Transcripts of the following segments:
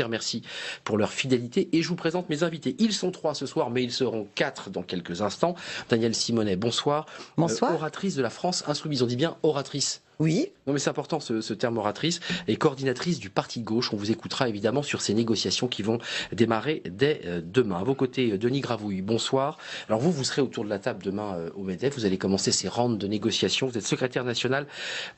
Merci pour leur fidélité et je vous présente mes invités. Ils sont 3 ce soir, mais ils seront 4 dans quelques instants. Danielle Simonet, bonsoir. Bonsoir. Oratrice de la France Insoumise. On dit bien oratrice. Oui. Non mais c'est important ce terme oratrice, et coordinatrice du Parti de gauche. On vous écoutera évidemment sur ces négociations qui vont démarrer dès demain. À vos côtés, Denis Gravouille, bonsoir. Alors vous serez autour de la table demain au MEDEF. Vous allez commencer ces rounds de négociations. Vous êtes secrétaire national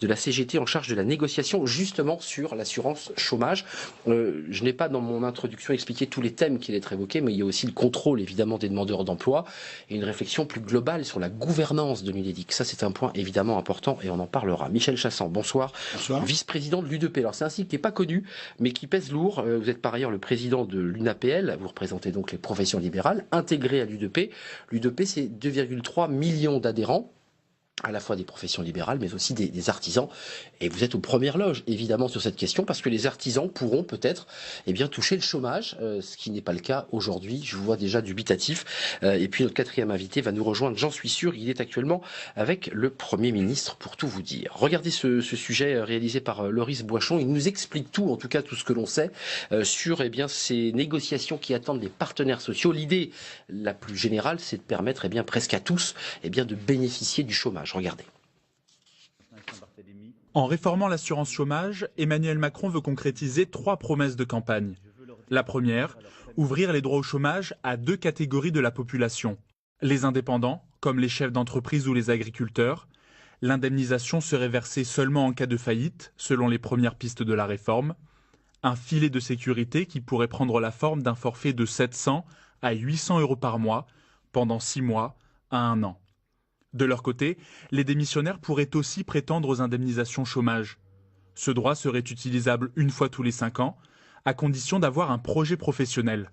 de la CGT en charge de la négociation justement sur l'assurance chômage. Je n'ai pas dans mon introduction expliqué tous les thèmes qui allaient être évoqués, mais il y a aussi le contrôle évidemment des demandeurs d'emploi et une réflexion plus globale sur la gouvernance de l'UNEDIC. Ça c'est un point évidemment important et on en parlera. Michel Chassang, bonsoir. Bonsoir. Vice-président de l'UDP. Alors c'est un cycle qui n'est pas connu, mais qui pèse lourd. Vous êtes par ailleurs le président de l'UNAPL. Vous représentez donc les professions libérales intégrées à l'UDP. L'UDP, c'est 2,3 millions d'adhérents, à la fois des professions libérales, mais aussi des artisans. Et vous êtes aux premières loges, évidemment, sur cette question, parce que les artisans pourront peut-être toucher le chômage, ce qui n'est pas le cas aujourd'hui. Je vous vois déjà dubitatif. Et puis notre quatrième invité va nous rejoindre, j'en suis sûr. Il est actuellement avec le Premier ministre, pour tout vous dire. Regardez ce sujet réalisé par Loris Boichon. Il nous explique tout, en tout cas tout ce que l'on sait, sur ces négociations qui attendent les partenaires sociaux. L'idée la plus générale, c'est de permettre presque à tous de bénéficier du chômage. Regardez. En réformant l'assurance chômage, Emmanuel Macron veut concrétiser 3 promesses de campagne. La première, ouvrir les droits au chômage à 2 catégories de la population. Les indépendants, comme les chefs d'entreprise ou les agriculteurs. L'indemnisation serait versée seulement en cas de faillite, selon les premières pistes de la réforme. Un filet de sécurité qui pourrait prendre la forme d'un forfait de 700 à 800 euros par mois, pendant 6 mois à 1 an. De leur côté, les démissionnaires pourraient aussi prétendre aux indemnisations chômage. Ce droit serait utilisable une fois tous les 5 ans, à condition d'avoir un projet professionnel.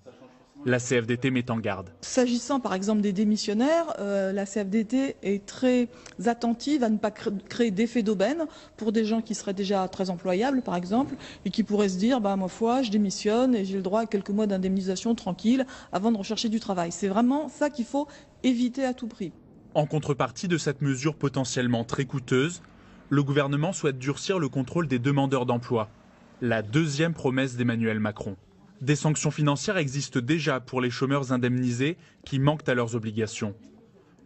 La CFDT met en garde. S'agissant par exemple des démissionnaires, la CFDT est très attentive à ne pas créer d'effet d'aubaine pour des gens qui seraient déjà très employables par exemple, et qui pourraient se dire ma foi je démissionne et j'ai le droit à quelques mois d'indemnisation tranquille avant de rechercher du travail. C'est vraiment ça qu'il faut éviter à tout prix. En contrepartie de cette mesure potentiellement très coûteuse, le gouvernement souhaite durcir le contrôle des demandeurs d'emploi. La deuxième promesse d'Emmanuel Macron. Des sanctions financières existent déjà pour les chômeurs indemnisés qui manquent à leurs obligations.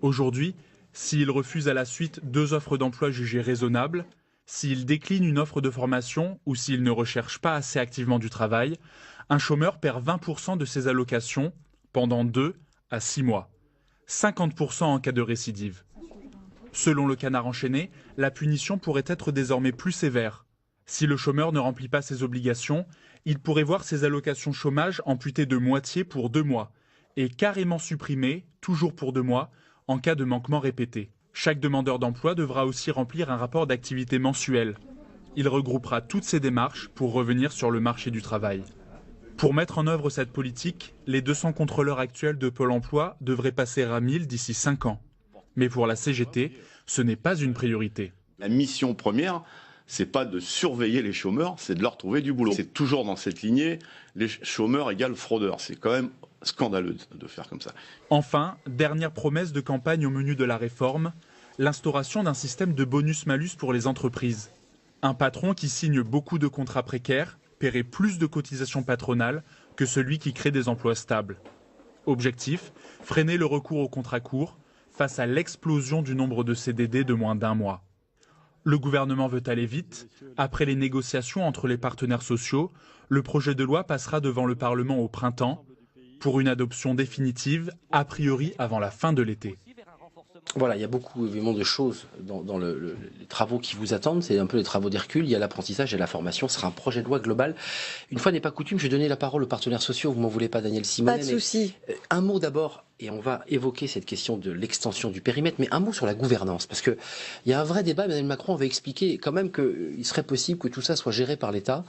Aujourd'hui, s'ils refusent à la suite 2 offres d'emploi jugées raisonnables, s'ils déclinent une offre de formation ou s'ils ne recherchent pas assez activement du travail, un chômeur perd 20% de ses allocations pendant 2 à 6 mois. 50% en cas de récidive. Selon le Canard enchaîné, la punition pourrait être désormais plus sévère. Si le chômeur ne remplit pas ses obligations, il pourrait voir ses allocations chômage amputées de moitié pour 2 mois et carrément supprimées, toujours pour 2 mois, en cas de manquement répété. Chaque demandeur d'emploi devra aussi remplir un rapport d'activité mensuel. Il regroupera toutes ces démarches pour revenir sur le marché du travail. Pour mettre en œuvre cette politique, les 200 contrôleurs actuels de Pôle emploi devraient passer à 1000 d'ici 5 ans. Mais pour la CGT, ce n'est pas une priorité. La mission première, c'est pas de surveiller les chômeurs, c'est de leur trouver du boulot. C'est toujours dans cette lignée, les chômeurs égale fraudeurs. C'est quand même scandaleux de faire comme ça. Enfin, dernière promesse de campagne au menu de la réforme, l'instauration d'un système de bonus-malus pour les entreprises. Un patron qui signe beaucoup de contrats précaires paierait plus de cotisations patronales que celui qui crée des emplois stables. Objectif, freiner le recours aux contrats courts face à l'explosion du nombre de CDD de moins d'1 mois. Le gouvernement veut aller vite. Après les négociations entre les partenaires sociaux, le projet de loi passera devant le Parlement au printemps pour une adoption définitive, a priori avant la fin de l'été. Voilà, il y a beaucoup évidemment de choses dans les travaux qui vous attendent. C'est un peu les travaux d'Hercule. Il y a l'apprentissage et la formation. Ce sera un projet de loi global. Une fois n'est pas coutume, je vais donner la parole aux partenaires sociaux. Vous m'en voulez pas, Danielle Simonet. Pas de souci. Un mot d'abord, et on va évoquer cette question de l'extension du périmètre, mais un mot sur la gouvernance. Parce qu'il y a un vrai débat. Emmanuel Macron avait expliqué quand même qu'il serait possible que tout ça soit géré par l'État.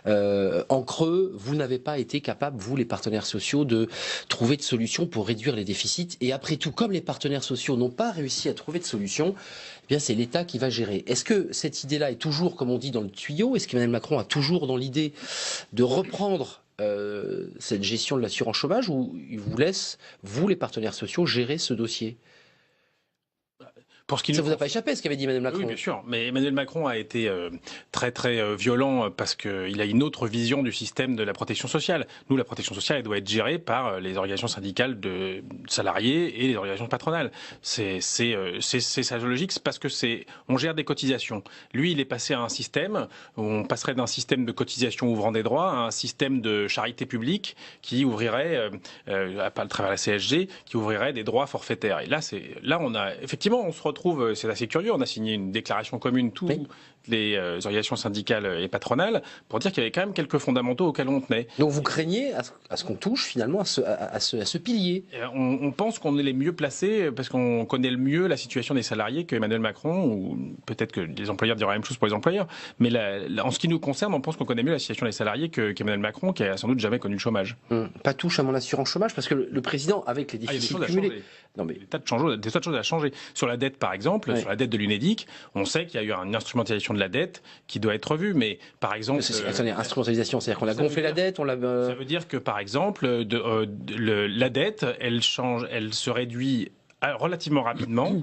En creux, vous n'avez pas été capable, vous les partenaires sociaux, de trouver de solutions pour réduire les déficits. Et après tout, comme les partenaires sociaux n'ont pas réussi à trouver de solution, eh bien c'est l'État qui va gérer. Est-ce que cette idée-là est toujours, comme on dit, dans le tuyau? Est-ce qu'Emmanuel Macron a toujours dans l'idée de reprendre cette gestion de l'assurance chômage, ou il vous laisse, vous les partenaires sociaux, gérer ce dossier? Ça vous a pas échappé ce qu'avait dit Emmanuel Macron? Oui, bien sûr. Mais Emmanuel Macron a été très très violent parce qu'il a une autre vision du système de la protection sociale. Nous, la protection sociale, elle doit être gérée par les organisations syndicales de salariés et les organisations patronales. C'est sa logique, c'est parce que on gère des cotisations. Lui, il est passé à un système où on passerait d'un système de cotisation ouvrant des droits à un système de charité publique qui ouvrirait, à travers la CSG, qui ouvrirait des droits forfaitaires. Et là, on se retrouve, c'est assez curieux, on a signé une déclaration commune, toutes les organisations syndicales et patronales, pour dire qu'il y avait quand même quelques fondamentaux auxquels on tenait. Donc vous craignez à ce qu'on touche finalement à ce pilier? On pense qu'on est les mieux placés parce qu'on connaît le mieux la situation des salariés que Emmanuel Macron, ou peut-être que les employeurs diront la même chose pour les employeurs, mais en ce qui nous concerne, on pense qu'on connaît mieux la situation des salariés qu'Emmanuel Macron, qui a sans doute jamais connu le chômage. Pas touche à mon assurance chômage, parce que le président, avec les déficits cumulés... Non, mais des tas de choses à changer. Sur la dette, par exemple, sur la dette de l'UNEDIC, on sait qu'il y a eu une instrumentalisation de la dette qui doit être revue. Mais par exemple, attendez, instrumentalisation, c'est-à-dire qu'on a gonflé la dette, ça veut dire que par exemple, la dette, elle se réduit relativement rapidement.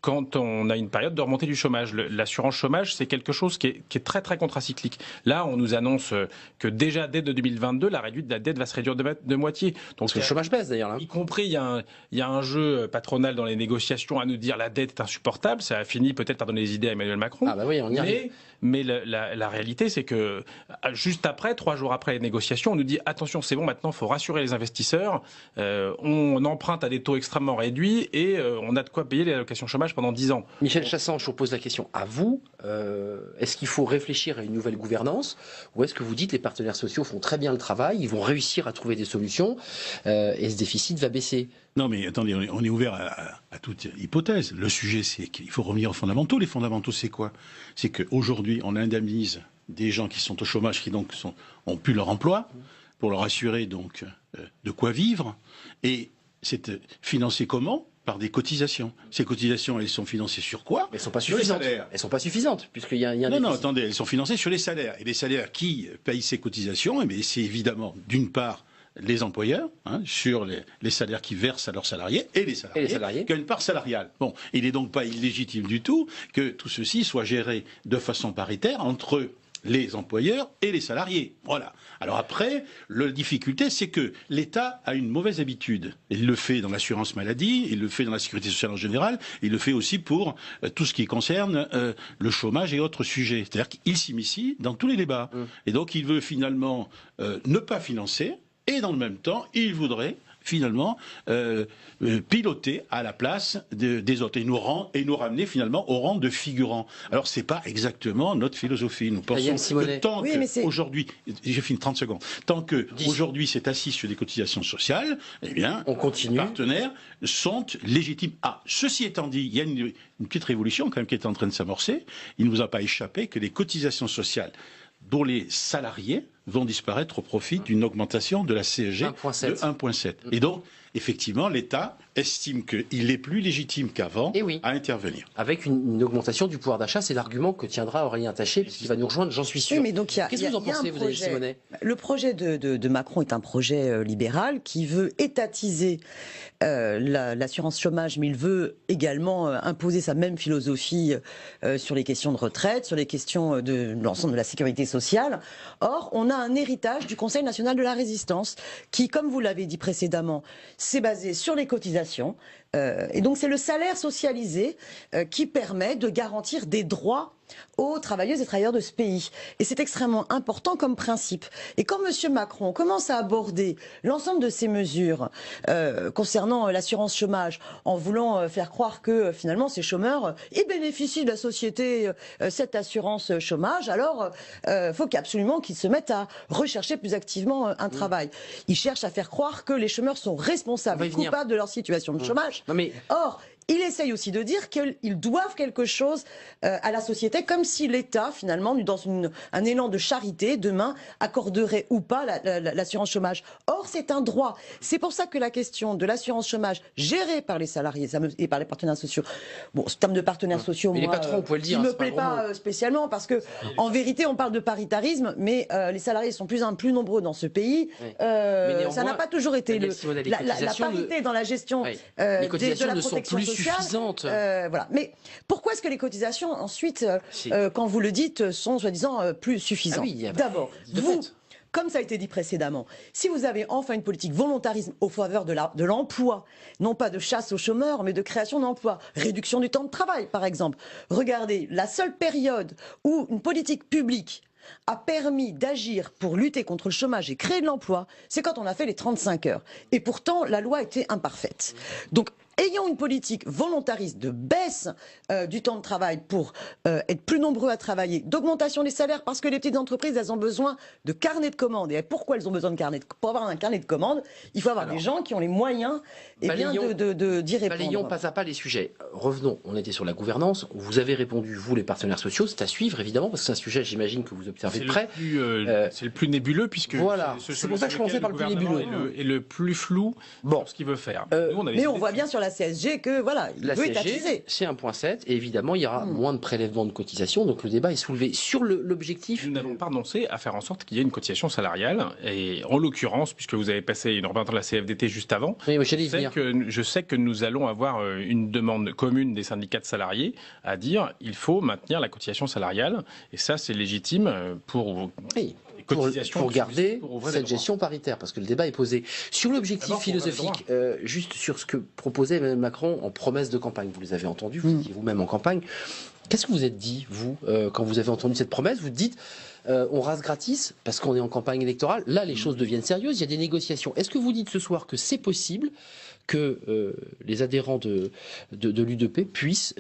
Quand on a une période de remontée du chômage. L'assurance chômage, c'est quelque chose qui est très très contracyclique. Là, on nous annonce que déjà dès 2022, la dette va se réduire de moitié. Donc le chômage baisse d'ailleurs. Là. Y compris, il y a un jeu patronal dans les négociations à nous dire la dette est insupportable. Ça a fini peut-être par donner des idées à Emmanuel Macron. Ah bah oui, on y arrive. Mais la réalité, c'est que juste après, 3 jours après les négociations, on nous dit attention, c'est bon, maintenant, il faut rassurer les investisseurs. On emprunte à des taux extrêmement réduits et on a de quoi payer les allocations chômage pendant 10 ans. Michel Chassan, je vous pose la question à vous. Est-ce qu'il faut réfléchir à une nouvelle gouvernance, ou est-ce que vous dites les partenaires sociaux font très bien le travail, ils vont réussir à trouver des solutions et ce déficit va baisser? Non mais attendez, on est ouvert à toute hypothèse. Le sujet, c'est qu'il faut revenir aux fondamentaux. Les fondamentaux, c'est quoi? C'est qu'aujourd'hui, on indemnise des gens qui sont au chômage, qui donc ont pu leur emploi, pour leur assurer donc de quoi vivre. Et c'est financé comment? Par des cotisations. Ces cotisations, elles sont financées sur quoi? Elles ne sont pas suffisantes. Elles sont pas suffisantes, puisqu'il y a un Non, attendez, elles sont financées sur les salaires. Et les salaires qui payent ces cotisations, eh bien, c'est évidemment, d'une part, les employeurs, sur les salaires qui versent à leurs salariés, et les salariés, qui ont une part salariale. Bon, il n'est donc pas illégitime du tout que tout ceci soit géré de façon paritaire entre les employeurs et les salariés. Voilà. Alors après, la difficulté, c'est que l'État a une mauvaise habitude. Il le fait dans l'assurance maladie, il le fait dans la sécurité sociale en général, il le fait aussi pour tout ce qui concerne le chômage et autres sujets. C'est-à-dire qu'il s'immisce dans tous les débats. Et donc il veut finalement ne pas financer, et dans le même temps, il voudrait finalement piloter à la place des autres et nous ramener finalement au rang de figurants. Alors c'est pas exactement notre philosophie. Nous pensons que tant qu'aujourd'hui, j'ai fini 30 secondes, tant que aujourd'hui c'est assis sur des cotisations sociales, eh bien, on continue. Les partenaires sont légitimes. Ah, ceci étant dit, il y a une petite révolution quand même qui est en train de s'amorcer. Il ne vous a pas échappé que les cotisations sociales dont les salariés vont disparaître au profit d'une augmentation de la CSG de 1,7. Et donc, effectivement, l'État estime qu'il est plus légitime qu'avant à intervenir. Avec une augmentation du pouvoir d'achat, c'est l'argument que tiendra Aurélien Taché, puisqu'il va nous rejoindre, j'en suis sûr. Oui, mais donc qu'est-ce que vous en pensez, vous, Daniel Simonet? Le projet de Macron est un projet libéral qui veut étatiser l'assurance chômage, mais il veut également imposer sa même philosophie sur les questions de retraite, sur les questions de l'ensemble de la sécurité sociale. Or, on a un héritage du Conseil national de la résistance qui, comme vous l'avez dit précédemment, s'est basé sur les cotisations. Et donc c'est le salaire socialisé qui permet de garantir des droits aux travailleuses et travailleurs de ce pays. Et c'est extrêmement important comme principe. Et quand M. Macron commence à aborder l'ensemble de ces mesures concernant l'assurance chômage, en voulant faire croire que finalement ces chômeurs, ils bénéficient de la société cette assurance chômage, alors faut absolument qu'ils se mettent à rechercher plus activement un travail. Ils cherchent à faire croire que les chômeurs sont responsables, coupables de leur situation de chômage. Or, il essaye aussi de dire qu'ils doivent quelque chose à la société, comme si l'État, finalement, dans un élan de charité, demain, accorderait ou pas l'assurance chômage. Or, c'est un droit. C'est pour ça que la question de l'assurance chômage gérée par les salariés et par les partenaires sociaux, bon, ce terme de partenaires sociaux, moi, les patrons, on peut le dire, il ne me plaît pas spécialement, parce que, en vérité, on parle de paritarisme, mais les salariés sont plus nombreux dans ce pays. Ça n'a pas toujours été la parité dans la gestion les cotisations de la ne sont protection plus sociale sociales. Insuffisantes. Voilà. Mais pourquoi est-ce que les cotisations, ensuite, quand vous le dites, sont soi-disant plus suffisantes? D'abord, vous... Comme ça a été dit précédemment, si vous avez enfin une politique volontarisme au faveur de l'emploi, non pas de chasse aux chômeurs, mais de création d'emplois, réduction du temps de travail par exemple. Regardez, la seule période où une politique publique a permis d'agir pour lutter contre le chômage et créer de l'emploi, c'est quand on a fait les 35 heures. Et pourtant, la loi était imparfaite. Donc, ayons une politique volontariste de baisse du temps de travail pour être plus nombreux à travailler, d'augmentation des salaires parce que les petites entreprises, elles ont besoin de carnets de commandes. Et pourquoi elles ont besoin de carnets pour avoir un carnet de commandes, il faut avoir des gens qui ont les moyens d'y répondre. Balayons pas à pas les sujets. Revenons, on était sur la gouvernance. Vous avez répondu, vous, les partenaires sociaux. C'est à suivre, évidemment, parce que c'est un sujet, j'imagine, que vous observez de près. C'est le plus nébuleux, puisque voilà. C'est pour ça que je commençais par le plus nébuleux. Et le plus flou sur ce qu'il veut faire. Mais on voit bien sur la CSG que voilà, il veut étatiser. C'est 1,7 et évidemment il y aura moins de prélèvements de cotisations, donc le débat est soulevé sur l'objectif. Nous n'avons pas renoncé à faire en sorte qu'il y ait une cotisation salariale et en l'occurrence, puisque vous avez passé une représentant de la CFDT juste avant, je sais que nous allons avoir une demande commune des syndicats de salariés à dire il faut maintenir la cotisation salariale et ça c'est légitime pour pour garder cette gestion paritaire, parce que le débat est posé. Sur l'objectif philosophique, juste sur ce que proposait Emmanuel Macron en promesse de campagne, vous les avez entendus, vous étiez vous-même en campagne, qu'est-ce que vous êtes dit, vous, quand vous avez entendu cette promesse? Vous dites, on rase gratis, parce qu'on est en campagne électorale, là les choses deviennent sérieuses, il y a des négociations. Est-ce que vous dites ce soir que c'est possible que les adhérents de l'UDP puissent,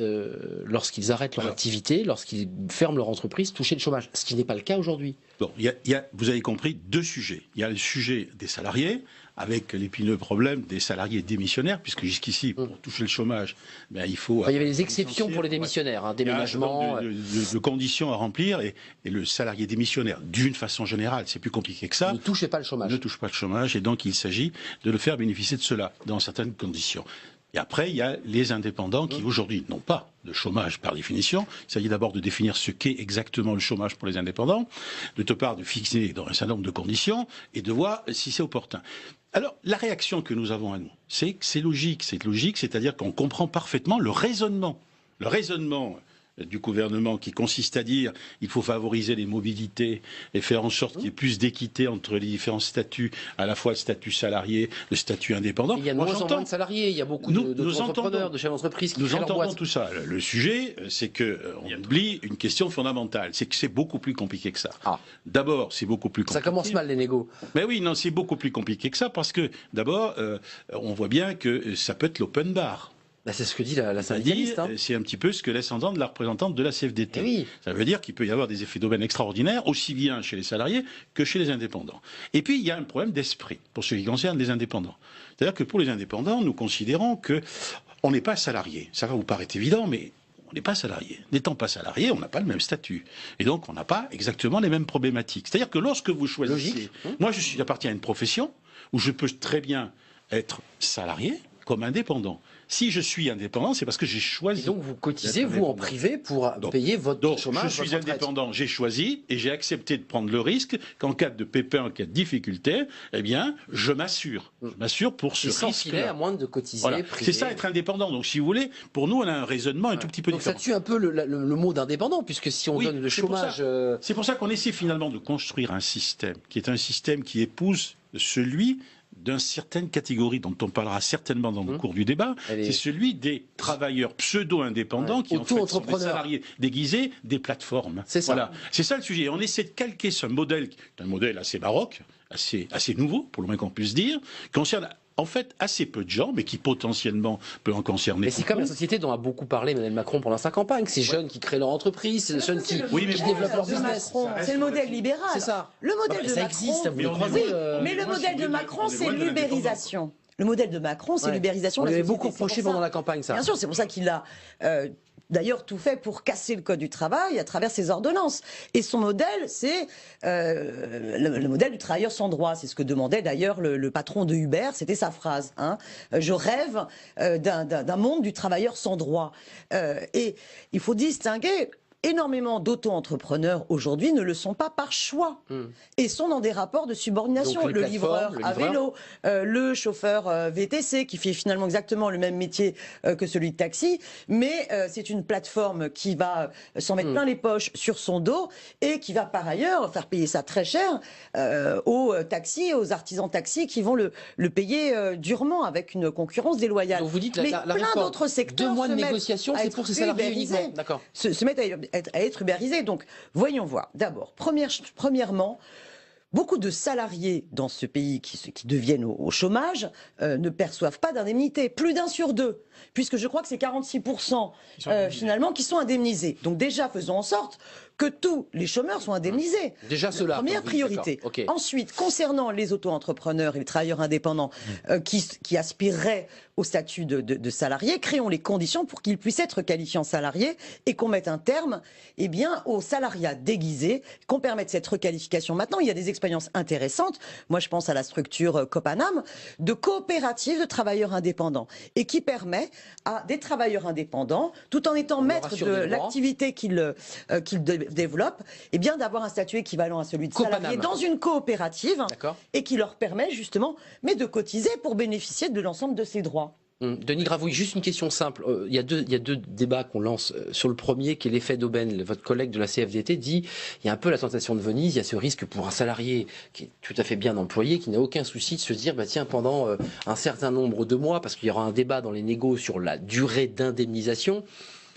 lorsqu'ils arrêtent leur activité, lorsqu'ils ferment leur entreprise, toucher le chômage, ce qui n'est pas le cas aujourd'hui? Bon, vous avez compris deux sujets. Il y a le sujet des salariés, avec l'épineux problème des salariés démissionnaires, puisque jusqu'ici, pour toucher le chômage, il faut... Il y avait des exceptions pour les démissionnaires, déménagement... de conditions à remplir, et le salarié démissionnaire, d'une façon générale, c'est plus compliqué que ça. Ne touchez pas le chômage. Ne touche pas le chômage, et donc il s'agit de le faire bénéficier de cela, dans certaines conditions. Et après, il y a les indépendants qui, aujourd'hui, n'ont pas de chômage par définition. Il s'agit d'abord de définir ce qu'est exactement le chômage pour les indépendants, d'autre part de fixer dans un certain nombre de conditions et de voir si c'est opportun. Alors, la réaction que nous avons à nous, c'est que c'est logique, c'est-à-dire qu'on comprend parfaitement le raisonnement du gouvernement qui consiste à dire il faut favoriser les mobilités et faire en sorte qu'il y ait plus d'équité entre les différents statuts, à la fois le statut salarié, le statut indépendant. Il y a de moins en moins de salariés, il y a beaucoup d'entrepreneurs, de chefs d'entreprise qui nous entendons tout ça. Le sujet, c'est qu'on oublie une question fondamentale, c'est que c'est beaucoup plus compliqué que ça. D'abord, c'est beaucoup plus compliqué. Ça commence mal les négos. Mais oui, non, c'est beaucoup plus compliqué que ça parce que d'abord, on voit bien que ça peut être l'open bar. C'est ce que dit la syndicaliste. C'est un petit peu ce que laisse entendre la représentante de la CFDT. Oui. Ça veut dire qu'il peut y avoir des effets d'aubaine extraordinaires, aussi bien chez les salariés que chez les indépendants. Et puis, il y a un problème d'esprit pour ce qui concerne les indépendants. C'est-à-dire que pour les indépendants, nous considérons qu'on n'est pas salarié. Ça va vous paraître évident, mais on n'est pas salarié. N'étant pas salarié, on n'a pas le même statut. Et donc, on n'a pas exactement les mêmes problématiques. C'est-à-dire que lorsque vous choisissez... Moi, j'appartiens à une profession où je peux très bien être salarié comme indépendant. Si je suis indépendant, c'est parce que j'ai choisi. Et donc vous cotisez, vous, en privé, pour payer votre chômage. Je suis indépendant, j'ai choisi et j'ai accepté de prendre le risque qu'en cas de pépin, en cas de difficulté, eh bien, je m'assure. Je m'assure pour ce risque-là. À moins de cotiser. Voilà. C'est ça, être indépendant. Donc, si vous voulez, pour nous, on a un raisonnement un tout petit peu différent. Donc ça tue un peu le mot d'indépendant, puisque si on donne le chômage... C'est pour ça qu'on essaie finalement de construire un système qui est un système qui épouse celui d'une certaine catégorie dont on parlera certainement dans le cours du débat, c'est celui des travailleurs pseudo-indépendants qui en fait sont des salariés déguisés des plateformes. C'est ça. Voilà. C'est ça le sujet. On essaie de calquer ce modèle, qui est un modèle assez baroque, assez nouveau, pour le moins qu'on puisse dire, qui concerne en fait assez peu de gens, mais qui potentiellement peut en concerner. Mais c'est comme la société dont a beaucoup parlé Emmanuel Macron pendant sa campagne. Ces jeunes qui créent leur entreprise, ces jeunes qui développent leur business. C'est le modèle libéral. C'est ça. Le modèle de ça Macron, existe, vous le oui, mais le modèle de Macron, c'est l'ubérisation. Le modèle de Macron, c'est l'ubérisation. On lui avait beaucoup reproché pendant la campagne, ça. Bien sûr, c'est pour ça qu'il a d'ailleurs tout fait pour casser le code du travail à travers ses ordonnances. Et son modèle, c'est le modèle du travailleur sans droit. C'est ce que demandait d'ailleurs le patron de Uber, c'était sa phrase. Je rêve d'un monde du travailleur sans droit. Et il faut distinguer énormément d'auto-entrepreneurs aujourd'hui ne le sont pas par choix et sont dans des rapports de subordination. Le livreur à vélo, le chauffeur VTC qui fait finalement exactement le même métier que celui de taxi, mais c'est une plateforme qui va s'en mettre plein les poches sur son dos et qui va par ailleurs faire payer ça très cher aux taxis, aux artisans taxis qui vont le payer durement avec une concurrence déloyale. Donc vous dites mais la plein réforme, d'autres secteurs 2 mois de négociation, c'est pour ces salariés uniquement. D'accord. Se mettent à être ubérisés. Donc, voyons voir. D'abord, premièrement, beaucoup de salariés dans ce pays qui deviennent au chômage ne perçoivent pas d'indemnité. Plus d'1 sur 2, puisque je crois que c'est 46% finalement qui sont indemnisés. Donc déjà, faisons en sorte que tous les chômeurs soient indemnisés. Déjà cela. Première priorité. Okay. Ensuite, concernant les auto-entrepreneurs et les travailleurs indépendants qui aspireraient au statut de salarié, créons les conditions pour qu'ils puissent être qualifiés en salariés et qu'on mette un terme au salariat déguisé, qu'on permette cette requalification. Maintenant, il y a des expériences intéressantes. Moi, je pense à la structure Copanam, de coopérative de travailleurs indépendants et qui permet à des travailleurs indépendants, tout en étant maîtres de l'activité qu'ils développent, d'avoir un statut équivalent à celui de salarié dans une coopérative et qui leur permet justement de cotiser pour bénéficier de l'ensemble de ces droits. Denis Gravouille, juste une question simple. Il y a deux débats qu'on lance. Sur le premier, qui est l'effet d'aubaine. Votre collègue de la CFDT dit il y a un peu la tentation de Venise, il y a ce risque pour un salarié qui est tout à fait bien employé, qui n'a aucun souci de se dire tiens, pendant un certain nombre de mois, parce qu'il y aura un débat dans les négos sur la durée d'indemnisation,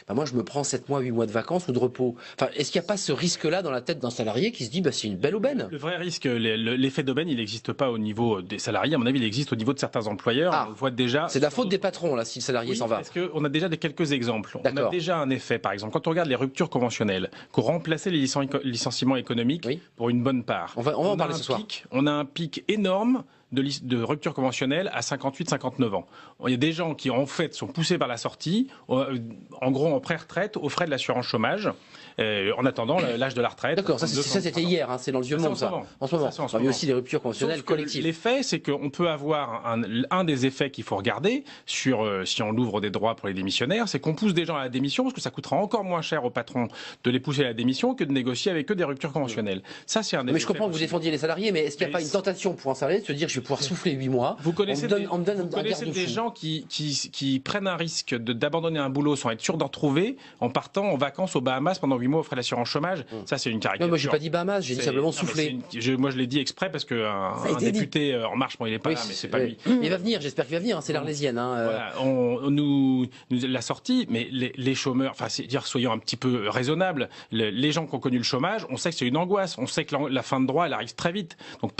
moi je me prends 7 mois, 8 mois de vacances ou de repos. Est-ce qu'il n'y a pas ce risque-là dans la tête d'un salarié qui se dit c'est une belle aubaine? Le vrai risque, l'effet d'aubaine, il n'existe pas au niveau des salariés. À mon avis, il existe au niveau de certains employeurs. On le voit déjà. C'est de la faute des patrons là si le salarié s'en va. Parce qu'on a déjà quelques exemples. On a déjà un effet, par exemple, quand on regarde les ruptures conventionnelles, qui ont remplacé les licenciements économiques pour une bonne part. On va en parler ce soir. On a un pic énorme de rupture conventionnelle à 58-59 ans. Il y a des gens qui, en fait, sont poussés par la sortie, en gros en pré-retraite, aux frais de l'assurance chômage, en attendant l'âge de la retraite. D'accord, ça c'était hier, c'est dans le vieux monde, ça. En ce moment. Il y a aussi des ruptures conventionnelles collectives. L'effet, c'est qu'on peut avoir un des effets qu'il faut regarder, si on ouvre des droits pour les démissionnaires, c'est qu'on pousse des gens à la démission, parce que ça coûtera encore moins cher aux patrons de les pousser à la démission que de négocier avec eux des ruptures conventionnelles. Ça, c'est un des Mais je comprends que vous défendiez les salariés, mais est-ce qu'il n'y a pas une tentation pour un salarié de se dire je vais pouvoir souffler 8 mois. Vous connaissez des gens qui prennent un risque d'abandonner un boulot sans être sûr d'en retrouver en partant en vacances aux Bahamas pendant 8 mois aux frais de l'assurance chômage. Ça, c'est une caricature. Non, moi, j'ai pas dit Bahamas, j'ai dit simplement souffler. Moi, je l'ai dit exprès parce qu'un député En Marche, il n'est pas là, mais c'est pas lui. Il va venir, j'espère qu'il va venir, c'est l'Arlésienne. Voilà, nous l'a sorti, mais les chômeurs, soyons un petit peu raisonnables, les gens qui ont connu le chômage, on sait que c'est une angoisse, on sait que la fin de droit, elle arrive très vite. Donc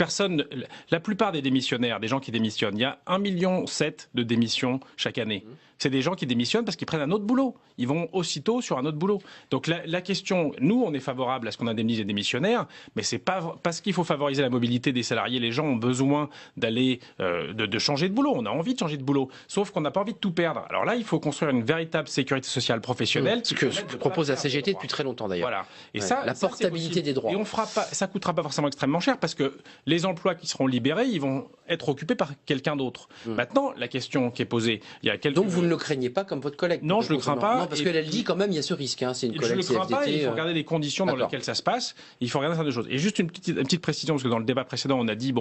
la plupart des démissionnaires, des gens qui démissionnent. Il y a 1,7 million de démissions chaque année. C'est des gens qui démissionnent parce qu'ils prennent un autre boulot. Ils vont aussitôt sur un autre boulot. Donc la question, nous, on est favorable à ce qu'on indemnise les démissionnaires, mais c'est pas parce qu'il faut favoriser la mobilité des salariés. Les gens ont besoin d'aller, de changer de boulot. On a envie de changer de boulot, sauf qu'on n'a pas envie de tout perdre. Alors là, il faut construire une véritable sécurité sociale professionnelle. Ce que propose la CGT depuis très longtemps d'ailleurs. Voilà. Et ça, la portabilité des droits. Et on fera pas, ça coûtera pas forcément extrêmement cher parce que les emplois qui seront libérés, ils vont être occupés par quelqu'un d'autre. Maintenant, la question qui est posée, il y a quelques... Donc vous ne le craignez pas comme votre collègue? Non, je ne le crains pas. Non, parce qu'elle dit quand même il y a ce risque. C'est une collègue je ne le crains pas, il faut regarder les conditions dans D'accord. lesquelles ça se passe. Il faut regarder certaines choses. Et juste une petite précision, parce que dans le débat précédent, on a dit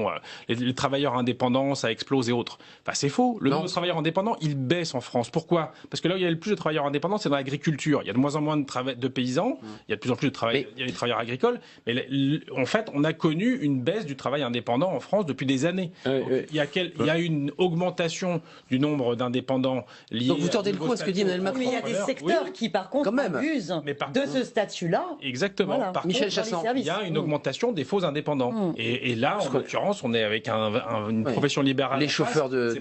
les travailleurs indépendants, ça explose et autres. C'est faux. Le nombre de travailleurs indépendants, il baisse en France. Pourquoi? Parce que là où il y a le plus de travailleurs indépendants, c'est dans l'agriculture. Il y a de moins en moins de paysans. Il y a de plus en plus de travail. Il y a des travailleurs agricoles. Mais en fait, on a connu une baisse du travail indépendant en France depuis des années. Il y a une augmentation du nombre d'indépendants liés. Donc vous tordez le cou à ce que dit Emmanuel Macron. Mais il y a des secteurs qui, par contre, abusent de ce statut-là. Exactement. Voilà. Par Michel contre, Chassan, il y a une augmentation des faux indépendants. Et là, en l'occurrence, on est avec une profession libérale. Les chauffeurs de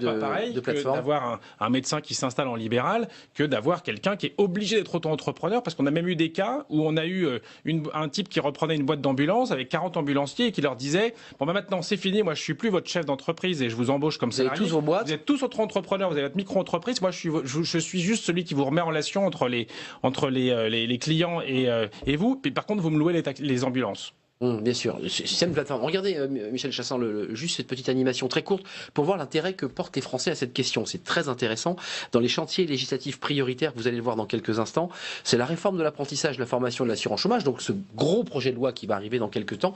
plateforme. D'avoir un médecin qui s'installe en libéral que d'avoir quelqu'un qui est obligé d'être auto-entrepreneur, parce qu'on a même eu des cas où on a eu un type qui reprenait une boîte d'ambulance avec 40 ambulanciers et qui leur disait maintenant c'est fini, moi je suis plus votre chef d'entreprise et je vous embauche comme salarié. Vous avez tous vos boîtes. Vous êtes tous auto-entrepreneurs, vous avez votre micro-entreprise, moi je suis juste celui qui vous remet en relation entre les clients et vous, puis par contre vous me louez les ambulances. Bien sûr, le système de plateforme. Regardez, Michel Chassaing, juste cette petite animation très courte pour voir l'intérêt que portent les Français à cette question. C'est très intéressant. Dans les chantiers législatifs prioritaires, vous allez le voir dans quelques instants, c'est la réforme de l'apprentissage, de la formation et de l'assurance chômage. Donc ce gros projet de loi qui va arriver dans quelques temps,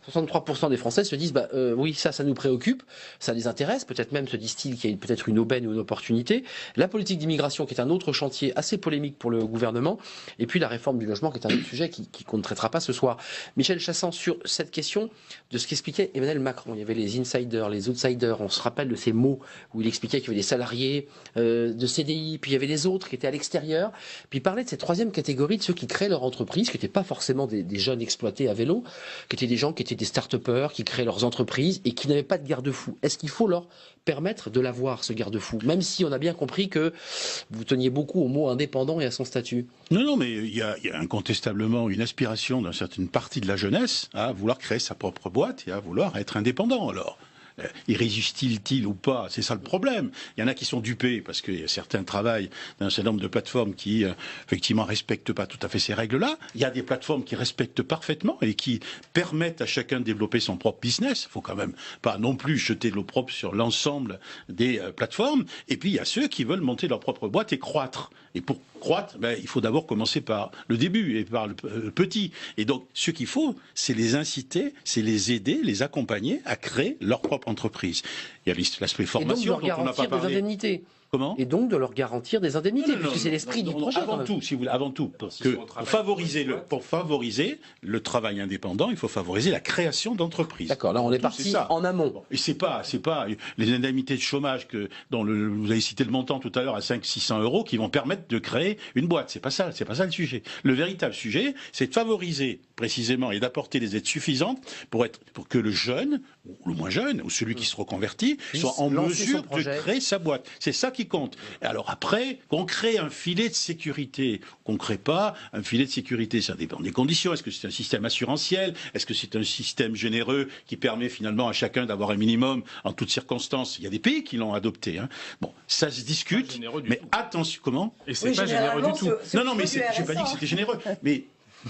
63% des Français se disent oui, ça nous préoccupe, ça les intéresse. Peut-être même se disent-ils qu'il y a peut-être une aubaine ou une opportunité. La politique d'immigration qui est un autre chantier assez polémique pour le gouvernement. Et puis la réforme du logement qui est un autre sujet qu'on ne traitera pas ce soir. Michel Chassaing, sur cette question de ce qu'expliquait Emmanuel Macron. Il y avait les insiders, les outsiders, on se rappelle de ces mots où il expliquait qu'il y avait des salariés de CDI, puis il y avait les autres qui étaient à l'extérieur, puis il parlait de cette troisième catégorie de ceux qui créent leur entreprise, qui n'étaient pas forcément des jeunes exploités à vélo, qui étaient des gens qui étaient des start-upers, qui créaient leurs entreprises et qui n'avaient pas de garde-fou. Est-ce qu'il faut leur permettre de l'avoir, ce garde-fou, même si on a bien compris que vous teniez beaucoup au mot indépendant et à son statut? Non, mais il y a incontestablement une aspiration d'une certaine partie de la jeunesse à vouloir créer sa propre boîte et à vouloir être indépendant. Alors, irrésiste-t-il ou pas? C'est ça le problème. Il y en a qui sont dupés parce que certains travaillent dans un certain nombre de plateformes qui, effectivement, respectent pas tout à fait ces règles-là. Il y a des plateformes qui respectent parfaitement et qui permettent à chacun de développer son propre business. Il faut quand même pas non plus jeter de l'eau propre sur l'ensemble des plateformes. Et puis, il y a ceux qui veulent monter leur propre boîte et croître. Et pour croître, il faut d'abord commencer par le début et par le petit. Et donc, ce qu'il faut, c'est les inciter, c'est les aider, les accompagner à créer leur propre entreprise. Il y a l'aspect formation dont on n'a pas parlé. Des indemnités. Comment ? Et donc de leur garantir des indemnités, puisque c'est l'esprit du projet. Avant tout, si vous voulez, avant tout, pour favoriser le travail indépendant, il faut favoriser la création d'entreprises. D'accord, là on est parti en amont. Bon, et c'est pas les indemnités de chômage dont vous avez cité le montant tout à l'heure à 500-600 € qui vont permettre de créer une boîte. C'est pas ça le sujet. Le véritable sujet, c'est de favoriser précisément et d'apporter des aides suffisantes pour que le jeune, ou le moins jeune, ou celui qui se reconvertit, soit en mesure de créer sa boîte. C'est ça qui compte. Et alors après, qu'on crée un filet de sécurité, qu'on ne crée pas un filet de sécurité, ça dépend des conditions. Est-ce que c'est un système assurantiel? Est-ce que c'est un système généreux qui permet finalement à chacun d'avoir un minimum en toutes circonstances? Il y a des pays qui l'ont adopté. Bon, ça se discute, mais attention, comment? Et c'est pas généreux du tout. Non, mais j'ai pas dit que c'était généreux. Mais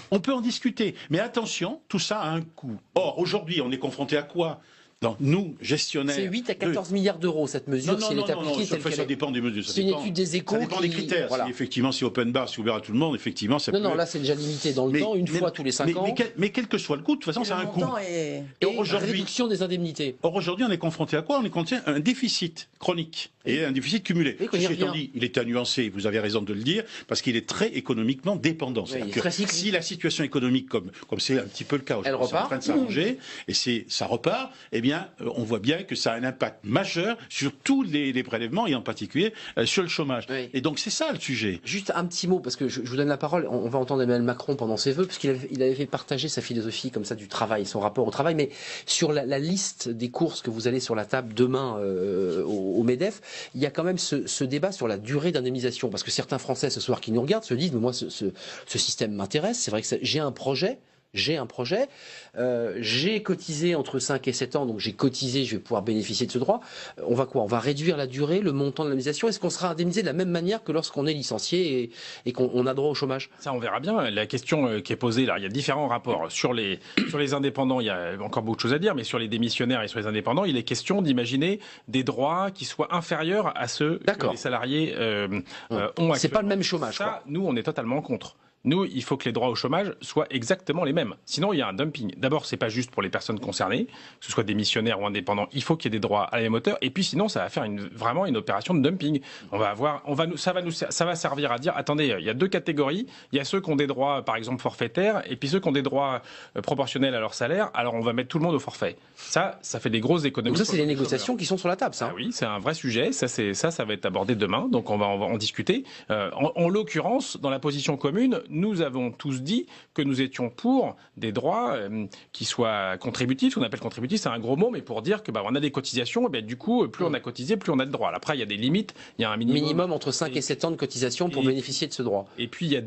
on peut en discuter. Mais attention, tout ça a un coût. Or, aujourd'hui, on est confronté à quoi? Donc, nous, gestionnaires... C'est 8 à 14 milliards d'euros, cette mesure, si elle est appliquée telle qu'elle est. Ça dépend des mesures. C'est une étude des Échos. Ça dépend des critères. Voilà. Si effectivement, si open bar, c'est ouvert à tout le monde, effectivement, ça peut... Non, là, c'est déjà limité dans le temps, une fois tous les 5 ans. Mais quel que soit le coût, de toute façon, ça a un coût. Et réduction des indemnités. Or, aujourd'hui, on est confronté à quoi? On est confronté à un déficit chronique et un déficit cumulé. Ceci étant dit, il est à nuancer, vous avez raison de le dire, parce qu'il est très économiquement dépendant. Si la situation économique, comme c'est un petit peu le cas aujourd'hui, c'est en train de s'arranger, et ça repart, eh bien, on voit bien que ça a un impact majeur sur tous les prélèvements et en particulier sur le chômage. Oui. Et donc c'est ça le sujet. Juste un petit mot, parce que je vous donne la parole, on va entendre Emmanuel Macron pendant ses vœux, parce qu'il avait fait partager sa philosophie comme ça du travail, son rapport au travail, mais sur la liste des courses que vous allez sur la table demain au MEDEF, il y a quand même ce débat sur la durée d'indemnisation, parce que certains Français ce soir qui nous regardent se disent, mais moi ce système m'intéresse, c'est vrai que j'ai un projet, j'ai cotisé entre 5 et 7 ans, donc j'ai cotisé, je vais pouvoir bénéficier de ce droit. On va quoi? On va réduire la durée, le montant de l'indemnisation? Est-ce qu'on sera indemnisé de la même manière que lorsqu'on est licencié et qu'on a droit au chômage? Ça, on verra bien. La question qui est posée là, il y a différents rapports. Sur les indépendants, il y a encore beaucoup de choses à dire, mais sur les démissionnaires et sur les indépendants, il est question d'imaginer des droits qui soient inférieurs à ceux que les salariés ont actuellement. C'est pas le même chômage. Ça, nous, on est totalement contre. Nous, il faut que les droits au chômage soient exactement les mêmes. Sinon, il y a un dumping. D'abord, c'est pas juste pour les personnes concernées, que ce soit démissionnaires ou indépendants. Il faut qu'il y ait des droits à la même hauteur. Et puis, sinon, ça va faire vraiment une opération de dumping. Ça va servir à dire, attendez, il y a deux catégories. Il y a ceux qui ont des droits, par exemple, forfaitaires, et puis ceux qui ont des droits proportionnels à leur salaire. Alors, on va mettre tout le monde au forfait. Ça fait des grosses économies. Donc ça, c'est les négociations qui sont sur la table, ça. Ah oui, c'est un vrai sujet. Ça va être abordé demain. Donc, on va en discuter. En l'occurrence, dans la position commune, nous avons tous dit que nous étions pour des droits qui soient contributifs. Ce qu'on appelle contributif, c'est un gros mot, mais pour dire que on a des cotisations, et du coup, plus on a cotisé, plus on a de droits. Après, il y a des limites. Il y a un minimum entre 5 et 7 ans de cotisation pour bénéficier de ce droit. Et puis, il y a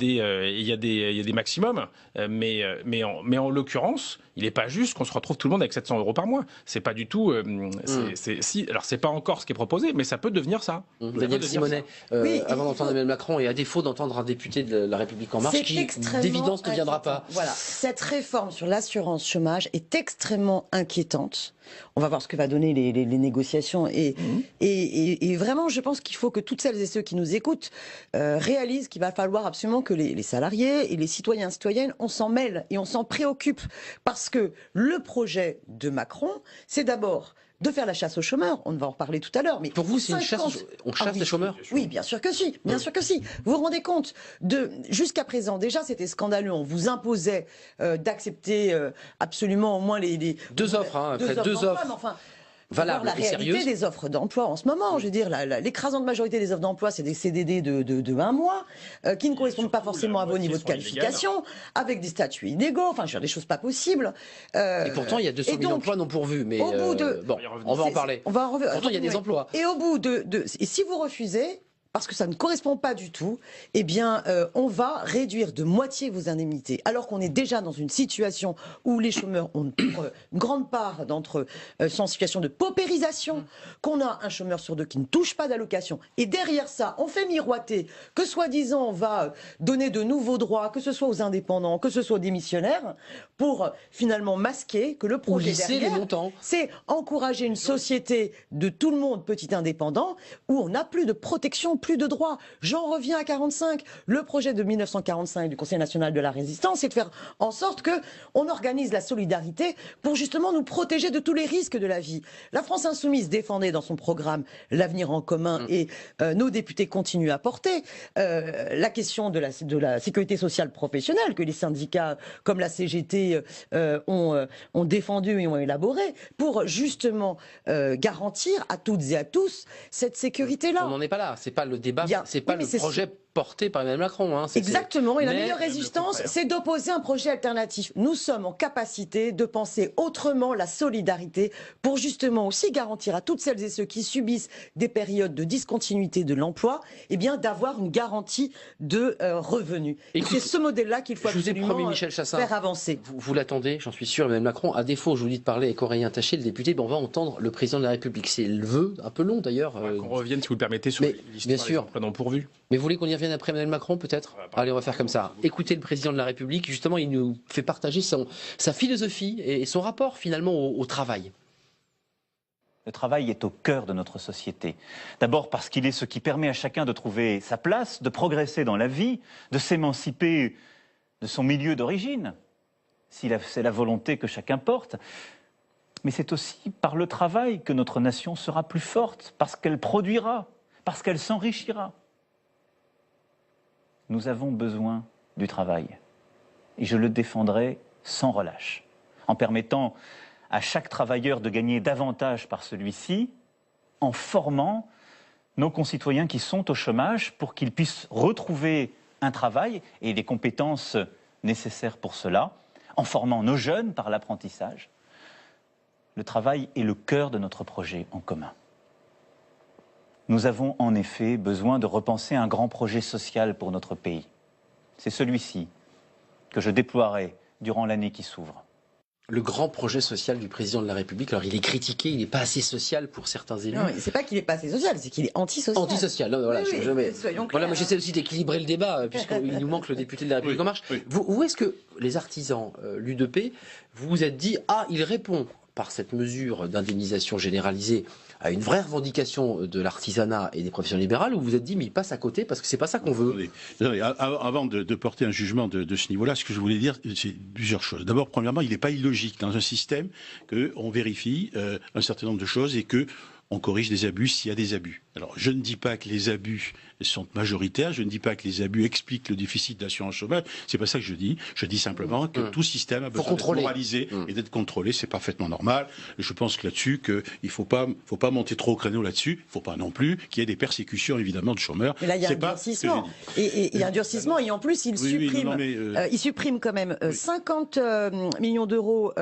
des maximums. Mais en l'occurrence, il n'est pas juste qu'on se retrouve tout le monde avec 700 € par mois. C'est pas du tout... alors, c'est pas encore ce qui est proposé, mais ça peut devenir ça. Daniel Simonet, avant d'entendre Emmanuel Macron, et à défaut d'entendre un député de La République En Marche, charge qui, d'évidence, ne viendra pas. Voilà, cette réforme sur l'assurance chômage est extrêmement inquiétante. On va voir ce que va donner les négociations. Et vraiment, je pense qu'il faut que toutes celles et ceux qui nous écoutent réalisent qu'il va falloir absolument que les salariés et les citoyens et citoyennes, on s'en mêle et on s'en préoccupe. Parce que le projet de Macron, c'est d'abord de faire la chasse aux chômeurs. On va en reparler tout à l'heure. Mais pour vous, c'est une chasse, on chasse les chômeurs? Oui, bien sûr que si. Bien sûr que si. Vous vous rendez compte jusqu'à présent, déjà, c'était scandaleux. On vous imposait d'accepter absolument au moins les 2 offres, hein, après 2 offres. Enfin, valable la réalité sérieuse des offres d'emploi en ce moment. Je veux dire, l'écrasante majorité des offres d'emploi, c'est des CDD de 1 mois, qui ne correspondent pas forcément à vos niveaux de qualification, avec des statuts inégaux, enfin, je veux dire, des choses pas possibles. Et pourtant, il y a 200 000 emplois non pourvus. Mais bon, on va en parler. Pourtant, il y a des emplois. Et au bout et si vous refusez, parce que ça ne correspond pas du tout, eh bien, on va réduire de moitié vos indemnités. Alors qu'on est déjà dans une situation où les chômeurs ont une grande part d'entre eux sont en situation de paupérisation, qu'on a un chômeur sur 2 qui ne touche pas d'allocation. Et derrière ça, on fait miroiter que soi-disant on va donner de nouveaux droits, que ce soit aux indépendants, que ce soit aux démissionnaires, pour finalement masquer que le projet derrière, c'est encourager une société de tout le monde, petit indépendant, où on n'a plus de protection, plus de droits. J'en reviens à 45. Le projet de 1945 du Conseil national de la résistance, c'est de faire en sorte que on organise la solidarité pour justement nous protéger de tous les risques de la vie. La France insoumise défendait dans son programme l'avenir en commun et nos députés continuent à porter la question de la sécurité sociale professionnelle que les syndicats comme la CGT ont défendu et ont élaboré pour justement garantir à toutes et à tous cette sécurité-là. On n'en est pas là. C'est pas le débat, c'est pas le projet porté par Emmanuel Macron. Hein, exactement, et la meilleure résistance, c'est d'opposer un projet alternatif. Nous sommes en capacité de penser autrement la solidarité pour justement aussi garantir à toutes celles et ceux qui subissent des périodes de discontinuité de l'emploi, eh bien d'avoir une garantie de revenus. Et c'est ce modèle-là qu'il faut absolument faire avancer. Vous l'attendez, j'en suis sûr, Emmanuel Macron. À défaut, je vous dis de parler avec Aurélien Taché, le député, on va entendre le président de la République. C'est le vœu, un peu long d'ailleurs. Qu'on revienne, si vous le permettez, sur l'histoire des emplois non pourvus. Mais vous voulez qu'on y revienne après Emmanuel Macron, peut-être? Allez, on va faire comme ça. Écoutez le président de la République, justement, il nous fait partager sa philosophie et son rapport, finalement, au travail. Le travail est au cœur de notre société. D'abord parce qu'il est ce qui permet à chacun de trouver sa place, de progresser dans la vie, de s'émanciper de son milieu d'origine, si c'est la volonté que chacun porte. Mais c'est aussi par le travail que notre nation sera plus forte, parce qu'elle produira, parce qu'elle s'enrichira. Nous avons besoin du travail. Et je le défendrai sans relâche, en permettant à chaque travailleur de gagner davantage par celui-ci, en formant nos concitoyens qui sont au chômage pour qu'ils puissent retrouver un travail et les compétences nécessaires pour cela, en formant nos jeunes par l'apprentissage. Le travail est le cœur de notre projet en commun. Nous avons en effet besoin de repenser un grand projet social pour notre pays. C'est celui-ci que je déploierai durant l'année qui s'ouvre. Le grand projet social du président de la République, alors il est critiqué, il n'est pas assez social pour certains élus. Non, c'est pas qu'il n'est pas assez social, c'est qu'il est antisocial. Antisocial, non, voilà, oui, voilà, moi j'essaie aussi d'équilibrer le débat, puisqu'il nous manque le député de la République En Marche. Où est-ce que les artisans, l'U2P, vous vous êtes dit, il répond par cette mesure d'indemnisation généralisée à une vraie revendication de l'artisanat et des professions libérales, où vous vous êtes dit, mais il passe à côté parce que c'est pas ça qu'on veut. Avant de porter un jugement de ce niveau-là, ce que je voulais dire, c'est plusieurs choses. D'abord, premièrement, il n'est pas illogique dans un système qu'on vérifie un certain nombre de choses et que on corrige des abus s'il y a des abus. Alors, je ne dis pas que les abus sont majoritaires, je ne dis pas que les abus expliquent le déficit d'assurance chômage, c'est pas ça que je dis. Je dis simplement que tout système a besoin d'être moralisé et d'être contrôlé, c'est parfaitement normal. Je pense que là-dessus, qu'il faut pas monter trop au créneau là-dessus, il faut pas non plus qu'il y ait des persécutions, évidemment, de chômeurs. Mais là, il y a un durcissement. Et il y a un durcissement, et en plus, il supprime quand même 50 millions d'euros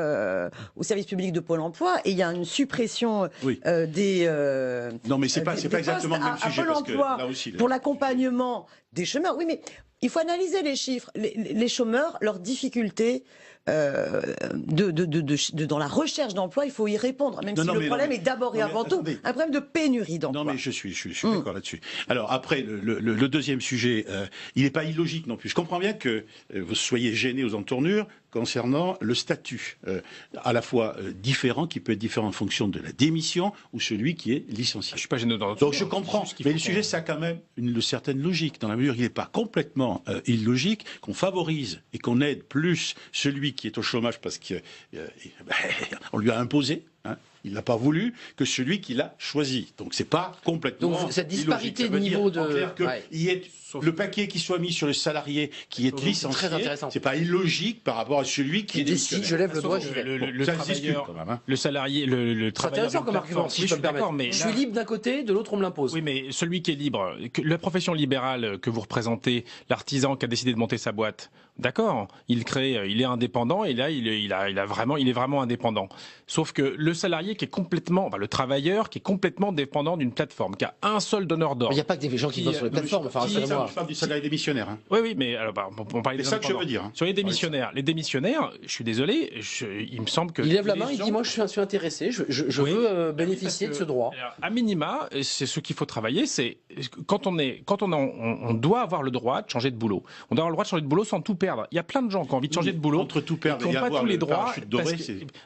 au service public de Pôle emploi, et il y a une suppression des non, mais c'est pas exactement le même sujet parce que là aussi, pour l'accompagnement des chômeurs. Oui, mais il faut analyser les chiffres. Les chômeurs, leurs difficultés dans la recherche d'emploi, il faut y répondre. Même si le problème est d'abord et avant tout un problème de pénurie d'emploi. Non, mais je suis d'accord là-dessus. Alors après, le deuxième sujet, il n'est pas illogique non plus. Je comprends bien que vous soyez gêné aux entournures concernant le statut, à la fois différent, qui peut être différent en fonction de la démission ou celui qui est licencié. Je suis pas gêné dans donc je comprends, mais le sujet, ça a quand même une certaine logique, dans la mesure où il n'est pas complètement illogique qu'on favorise et qu'on aide plus celui qui est au chômage parce qu'on lui a imposé, hein, il n'a pas voulu, que celui qui l'a choisi. Donc c'est pas complètement donc cette disparité de niveau de... En clair que il y ait le paquet qui soit mis sur le salarié qui est licencié, c'est pas illogique par rapport à celui qui décide. Je lève le doigt. Le salarié, le travailleur. C'est intéressant comme argument, si je peux me permettre. Je suis libre d'un côté, de l'autre on me l'impose. Oui, mais celui qui est libre, la profession libérale que vous représentez, l'artisan qui a décidé de monter sa boîte, d'accord, il crée, il est indépendant et là il est vraiment indépendant. Sauf que le salarié qui est complètement, le travailleur qui est complètement dépendant d'une plateforme, qui a un seul donneur d'ordre. Il n'y a pas que des gens qui bossent sur les plateformes. Je parle du salarié démissionnaire. Hein. Oui, mais alors, on parlait des c'est ça que je veux dire. Hein. Sur les démissionnaires, je suis désolé, il me semble que... Il lève la main, il dit moi je suis intéressé, je veux bénéficier de ce droit. Alors, à minima, c'est ce qu'il faut travailler, c'est quand on doit avoir le droit de changer de boulot. On doit avoir le droit de changer de boulot sans tout perdre. Il y a plein de gens qui ont envie de changer de boulot, entre tout perdre et pas tous les droits. Parachute doré,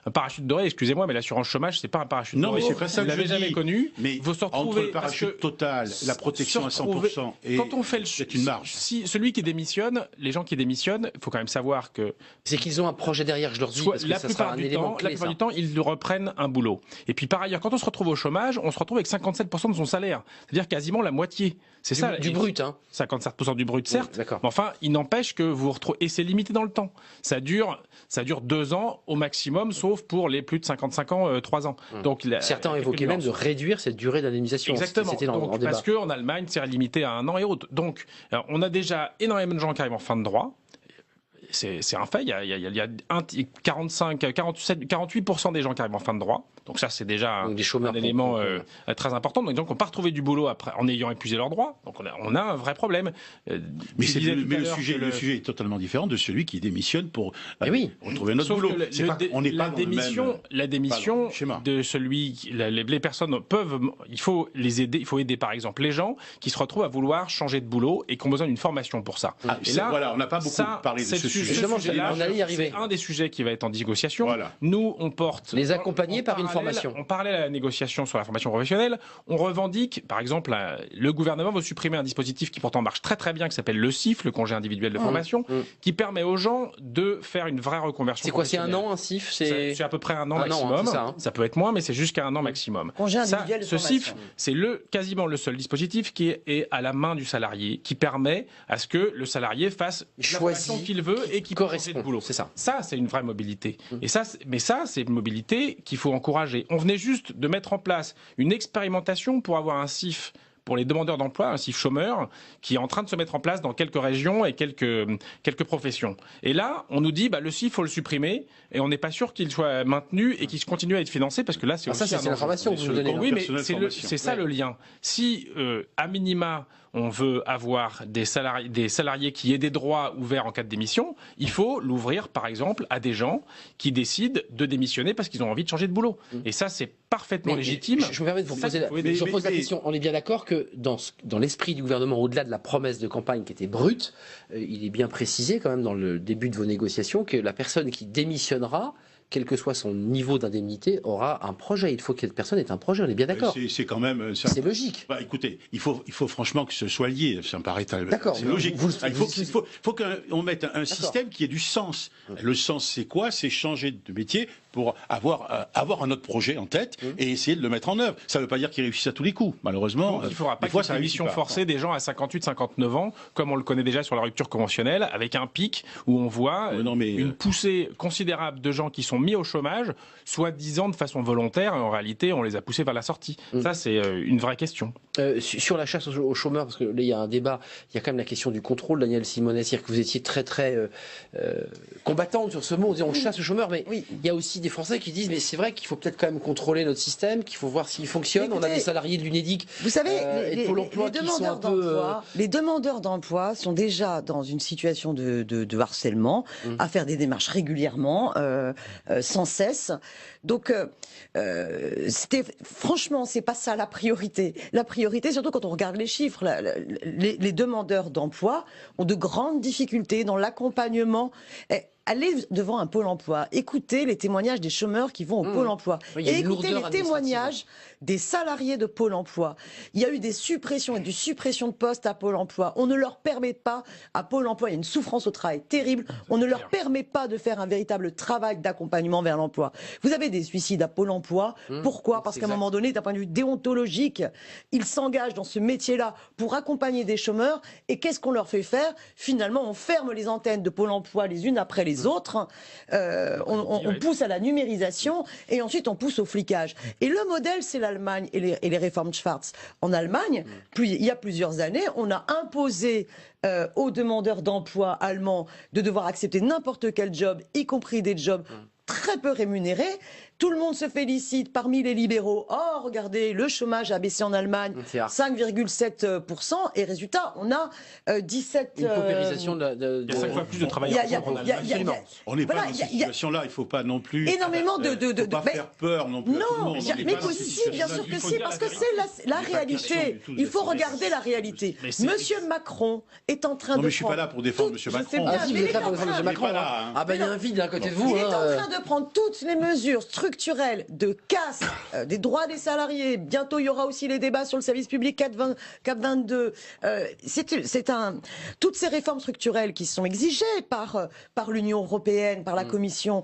un parachute doré, excusez-moi, mais l'assurance chômage, c'est pas un parachute doré. Non, mais c'est pas ça que je dis. Jamais connu. Mais entre le parachute total, la protection à 100%, et quand on fait c'est une marge. Si celui qui démissionne, les gens qui démissionnent, il faut quand même savoir que c'est qu'ils ont un projet derrière, je leur dis, parce que ça sera un élément clé. La plupart du temps, ils reprennent un boulot. Et puis par ailleurs, quand on se retrouve au chômage, on se retrouve avec 57% de son salaire, c'est-à-dire quasiment la moitié. C'est ça, du brut, hein. 57% du brut, certes. Oui, d'accord. Mais enfin, il n'empêche que vous retrouvez, et c'est limité dans le temps. Ça dure 2 ans au maximum, sauf pour les plus de 55 ans, 3 ans. Donc certains ont évoqué même de réduire cette durée d'indemnisation. Exactement. Donc, parce qu'en Allemagne, c'est limité à 1 an et autres. Donc, on a déjà énormément de gens qui arrivent en fin de droit. C'est un fait. Il y a 48% des gens qui arrivent en fin de droit. Donc ça, c'est déjà un élément très important. Donc, on n'a pas retrouvé du boulot après, en ayant épuisé leurs droits. Donc on a un vrai problème. Mais le sujet est totalement différent de celui qui démissionne pour retrouver un autre boulot. On n'est pas la démission de celui... Les personnes peuvent... Il faut les aider. Il faut aider, par exemple, les gens qui se retrouvent à vouloir changer de boulot et qui ont besoin d'une formation pour ça. Et là, voilà, on n'a pas beaucoup parlé de ce sujet. Justement, on allait y arriver. C'est un des sujets qui va être en négociation. Voilà. Nous, on porte... Les accompagner par une formation. On parlait à la négociation sur la formation professionnelle. On revendique, par exemple, le gouvernement veut supprimer un dispositif qui pourtant marche très très bien, qui s'appelle le CIF, le congé individuel de formation, qui permet aux gens de faire une vraie reconversion. C'est quoi, c'est un an, un CIF? C'est à peu près un an maximum. Ça peut être moins, mais c'est jusqu'à un an maximum. Congé individuel de formation. Ce CIF, c'est quasiment le seul dispositif qui est à la main du salarié, qui permet à ce que le salarié fasse la formation qu'il veut et qui correspond de boulot. C'est ça. Ça, c'est une vraie mobilité. Et ça, c'est une mobilité qu'il faut encourager. On venait juste de mettre en place une expérimentation pour avoir un CIF pour les demandeurs d'emploi, un CIF chômeur, qui est en train de se mettre en place dans quelques régions et quelques professions. Et là, on nous dit, le CIF, il faut le supprimer, et on n'est pas sûr qu'il soit maintenu et qu'il continue à être financé, parce que là, c'est aussi c'est l'information que vous nous donnez. Oui, mais c'est ça le lien. Si, à minima, on veut avoir des salariés qui aient des droits ouverts en cas de démission, il faut l'ouvrir, par exemple, à des gens qui décident de démissionner parce qu'ils ont envie de changer de boulot. Et ça, c'est parfaitement légitime. Je me permets de vous poser la question. On est bien d'accord que dans l'esprit du gouvernement, au-delà de la promesse de campagne qui était brute, il est bien précisé quand même dans le début de vos négociations que la personne qui démissionnera, quel que soit son niveau d'indemnité, aura un projet. Il faut que cette personne ait un projet, on est bien d'accord. C'est quand même... C'est logique. Écoutez, il faut franchement que ce soit lié, ça me paraît... D'accord. C'est logique. Il faut qu'on mette un système qui ait du sens. Le sens, c'est quoi? C'est changer de métier pour avoir un autre projet en tête et essayer de le mettre en œuvre. Ça ne veut pas dire qu'il réussisse à tous les coups, malheureusement. Donc, il ne faudra pas une démission forcée des gens à 58-59 ans, comme on le connaît déjà sur la rupture conventionnelle, avec un pic où on voit une poussée considérable de gens qui sont mis au chômage, soi-disant de façon volontaire, et en réalité, on les a poussés vers la sortie. Ça, c'est une vraie question. Sur la chasse aux chômeurs, parce que là, il y a un débat, il y a quand même la question du contrôle, Daniel Simonet, c'est-à-dire que vous étiez très, très combattante sur ce mot, on chasse aux chômeurs, mais il y a aussi des Français qui disent mais c'est vrai qu'il faut peut-être quand même contrôler notre système, qu'il faut voir s'il fonctionne. Écoutez, on a des salariés de l'UNEDIC, vous savez, et de Pôle emploi qui sont un peu... Les demandeurs d'emploi sont déjà dans une situation de harcèlement, à faire des démarches régulièrement, sans cesse. Donc, franchement, c'est pas ça la priorité. La priorité, surtout quand on regarde les chiffres, les demandeurs d'emploi ont de grandes difficultés dans l'accompagnement. Allez devant un pôle emploi, écoutez les témoignages des chômeurs qui vont au pôle emploi, et écoutez les témoignages des salariés de Pôle emploi. Il y a eu des suppressions et des suppressions de postes à Pôle emploi. On ne leur permet pas, à Pôle emploi, il y a une souffrance au travail terrible, on ne leur permet pas de faire un véritable travail d'accompagnement vers l'emploi. Vous avez des suicides à Pôle emploi, pourquoi? Parce qu'à un moment donné, d'un point de vue déontologique, ils s'engagent dans ce métier-là pour accompagner des chômeurs, et qu'est-ce qu'on leur fait faire? Finalement, on ferme les antennes de Pôle emploi les unes après les autres, on pousse à la numérisation, et ensuite on pousse au flicage. Et le modèle, c'est l'Allemagne et les réformes Schwarz. En Allemagne, il y a plusieurs années, on a imposé aux demandeurs d'emploi allemands de devoir accepter n'importe quel job, y compris des jobs très peu rémunérés. Tout le monde se félicite parmi les libéraux. Oh, regardez, le chômage a baissé en Allemagne, 5,7%. Et résultat, on a 17... Une paupérisation Il y a 5 fois plus de travailleurs en Allemagne. On n'est pas dans cette situation-là, il ne faut pas non plus... Énormément faut pas faire peur non plus à tout le monde. Mais si, bien sûr que si, parce que c'est la réalité. Il faut regarder la réalité. Monsieur Macron est en train de... Non, mais je ne suis pas là pour défendre Monsieur Macron. Ah, si, vous êtes là pour défendre Monsieur Macron. Ah, ben il y a un vide à côté de vous. Il est en train de prendre toutes les mesures structurelles de casse des droits des salariés. Bientôt, il y aura aussi les débats sur le service public CAP 22. Toutes ces réformes structurelles qui sont exigées par l'Union européenne, par la Commission,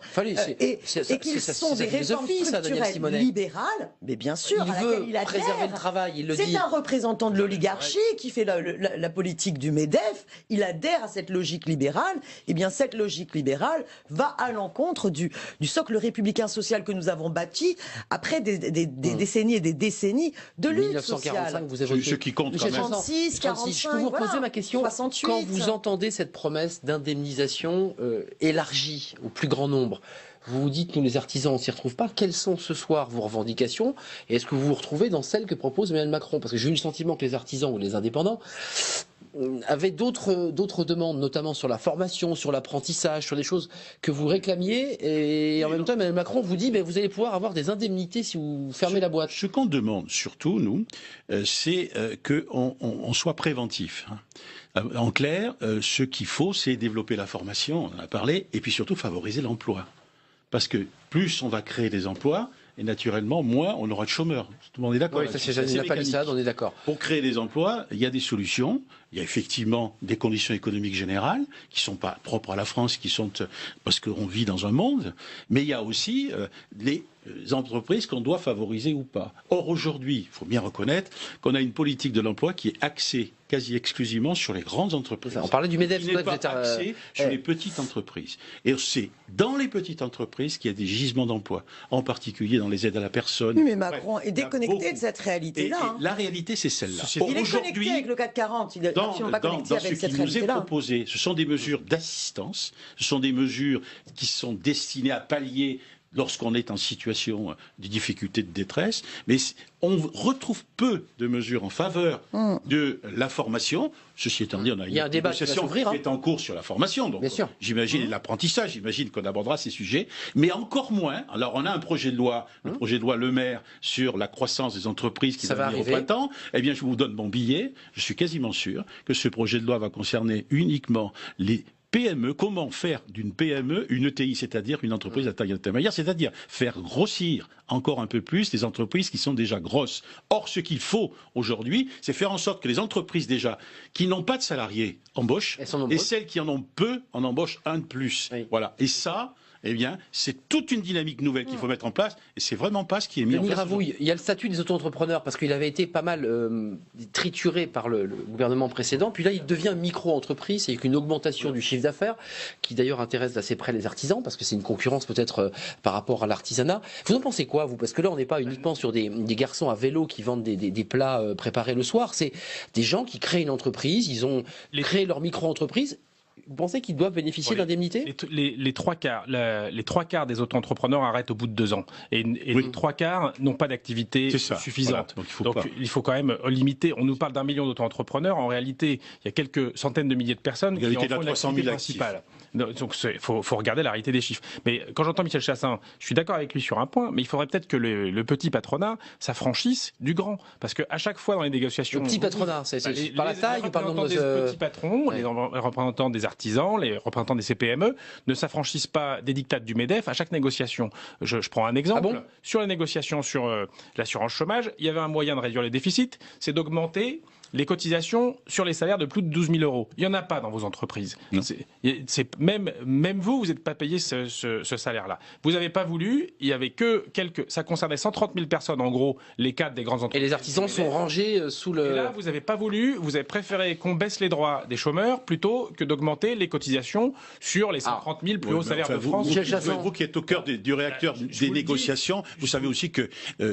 et qui sont des réformes structurelles libérales, mais bien sûr, il veut préserver le travail, il le dit. C'est un représentant de l'oligarchie qui fait la politique du MEDEF, il adhère à cette logique libérale, et bien cette logique libérale va à l'encontre du socle républicain social que nous avons bâti après des décennies et des décennies de lutte 1945, sociale. vous avez ce qui compte quand même. 36, 45, je peux vous reposer ma question. 68. Quand vous entendez cette promesse d'indemnisation élargie au plus grand nombre, vous vous dites, nous les artisans, on s'y retrouve pas. Quelles sont ce soir vos revendications? Et est-ce que vous vous retrouvez dans celles que propose Emmanuel Macron? Parce que j'ai eu le sentiment que les artisans ou les indépendants avaient d'autres demandes, notamment sur la formation, sur l'apprentissage, sur des choses que vous réclamiez. Et en même temps, Emmanuel Macron vous dit, vous allez pouvoir avoir des indemnités si vous fermez la boîte. Ce qu'on demande surtout, nous, c'est qu'on soit préventif. En clair, ce qu'il faut, c'est développer la formation, on en a parlé, et puis surtout favoriser l'emploi. Parce que plus on va créer des emplois, et naturellement, moins on aura de chômeurs. Tout le monde est d'accord. Oui, c'est la palissade, on est d'accord. Pour créer des emplois, il y a des solutions. Il y a effectivement des conditions économiques générales qui ne sont pas propres à la France, qui sont parce qu'on vit dans un monde. Mais il y a aussi les entreprises qu'on doit favoriser ou pas. Or, aujourd'hui, il faut bien reconnaître qu'on a une politique de l'emploi qui est axée quasi exclusivement sur les grandes entreprises. On parlait du MEDEF, qui n'est pas axée sur les petites entreprises. Et c'est dans les petites entreprises qu'il y a des gisements d'emploi, en particulier dans les aides à la personne. Oui, mais Macron est déconnecté de cette réalité-là. La réalité, c'est celle-là. Il est connecté avec le CAC 40. Il est absolument pas connecté avec cette réalité-là. Dans ce qui nous est proposé, ce sont des mesures d'assistance, ce sont des mesures qui sont destinées à pallier lorsqu'on est en situation de difficulté, de détresse, mais on retrouve peu de mesures en faveur de la formation. Ceci étant dit, on a une négociation qui est en cours sur la formation, donc j'imagine l'apprentissage, j'imagine qu'on abordera ces sujets, mais encore moins. Alors on a un projet de loi, le projet de loi Le Maire sur la croissance des entreprises qui va venir au printemps. Eh bien, je vous donne mon billet. Je suis quasiment sûr que ce projet de loi va concerner uniquement les PME, comment faire d'une PME une ETI, c'est-à-dire une entreprise à taille intermédiaire, c'est-à-dire faire grossir encore un peu plus les entreprises qui sont déjà grosses. Or, ce qu'il faut aujourd'hui, c'est faire en sorte que les entreprises déjà qui n'ont pas de salariés embauchent, et celles qui en ont peu en embauchent un de plus. Oui. Voilà. Et ça, eh bien, c'est toute une dynamique nouvelle qu'il faut mettre en place, et c'est vraiment pas ce qui est mis en place. Gravouille, il y a le statut des auto-entrepreneurs, parce qu'il avait été pas mal trituré par le gouvernement précédent, puis là il devient micro-entreprise, avec une augmentation du chiffre d'affaires, qui d'ailleurs intéresse d'assez près les artisans, parce que c'est une concurrence peut-être par rapport à l'artisanat. Vous en pensez quoi, vous? Parce que là on n'est pas uniquement sur des garçons à vélo qui vendent des plats préparés le soir, c'est des gens qui créent une entreprise, ils ont créé leur micro-entreprise. Vous pensez qu'ils doivent bénéficier d'indemnités ? Les trois quarts des auto-entrepreneurs arrêtent au bout de 2 ans. Et les 3 quarts n'ont pas d'activité suffisante. Voilà. Donc il faut quand même limiter. On nous parle d'1 million d'auto-entrepreneurs. En réalité, il y a quelques centaines de milliers de personnes qui en font l'activité principale. Donc il faut regarder la réalité des chiffres. Mais quand j'entends Michel Chassaing, je suis d'accord avec lui sur un point, mais il faudrait peut-être que le petit patronat s'affranchisse du grand. Parce qu'à chaque fois dans les négociations... Le petit patronat, c'est par la taille ou par le nombre des petits patrons, les représentants des artisans, les représentants des CPME ne s'affranchissent pas des dictats du MEDEF à chaque négociation. Je prends un exemple. Sur les négociations sur l'assurance chômage, il y avait un moyen de réduire les déficits, c'est d'augmenter les cotisations sur les salaires de plus de 12 000 euros. Il n'y en a pas dans vos entreprises. Même vous n'êtes pas payé ce salaire-là. Vous n'avez pas voulu, il y avait que ça concernait 130 000 personnes, en gros, les cadres des grandes entreprises. Et les artisans sont rangés sous le... Et là, vous n'avez pas voulu, vous avez préféré qu'on baisse les droits des chômeurs plutôt que d'augmenter les cotisations sur les 130 000 plus hauts salaires de France. Vous qui êtes au cœur du réacteur des négociations, vous savez aussi que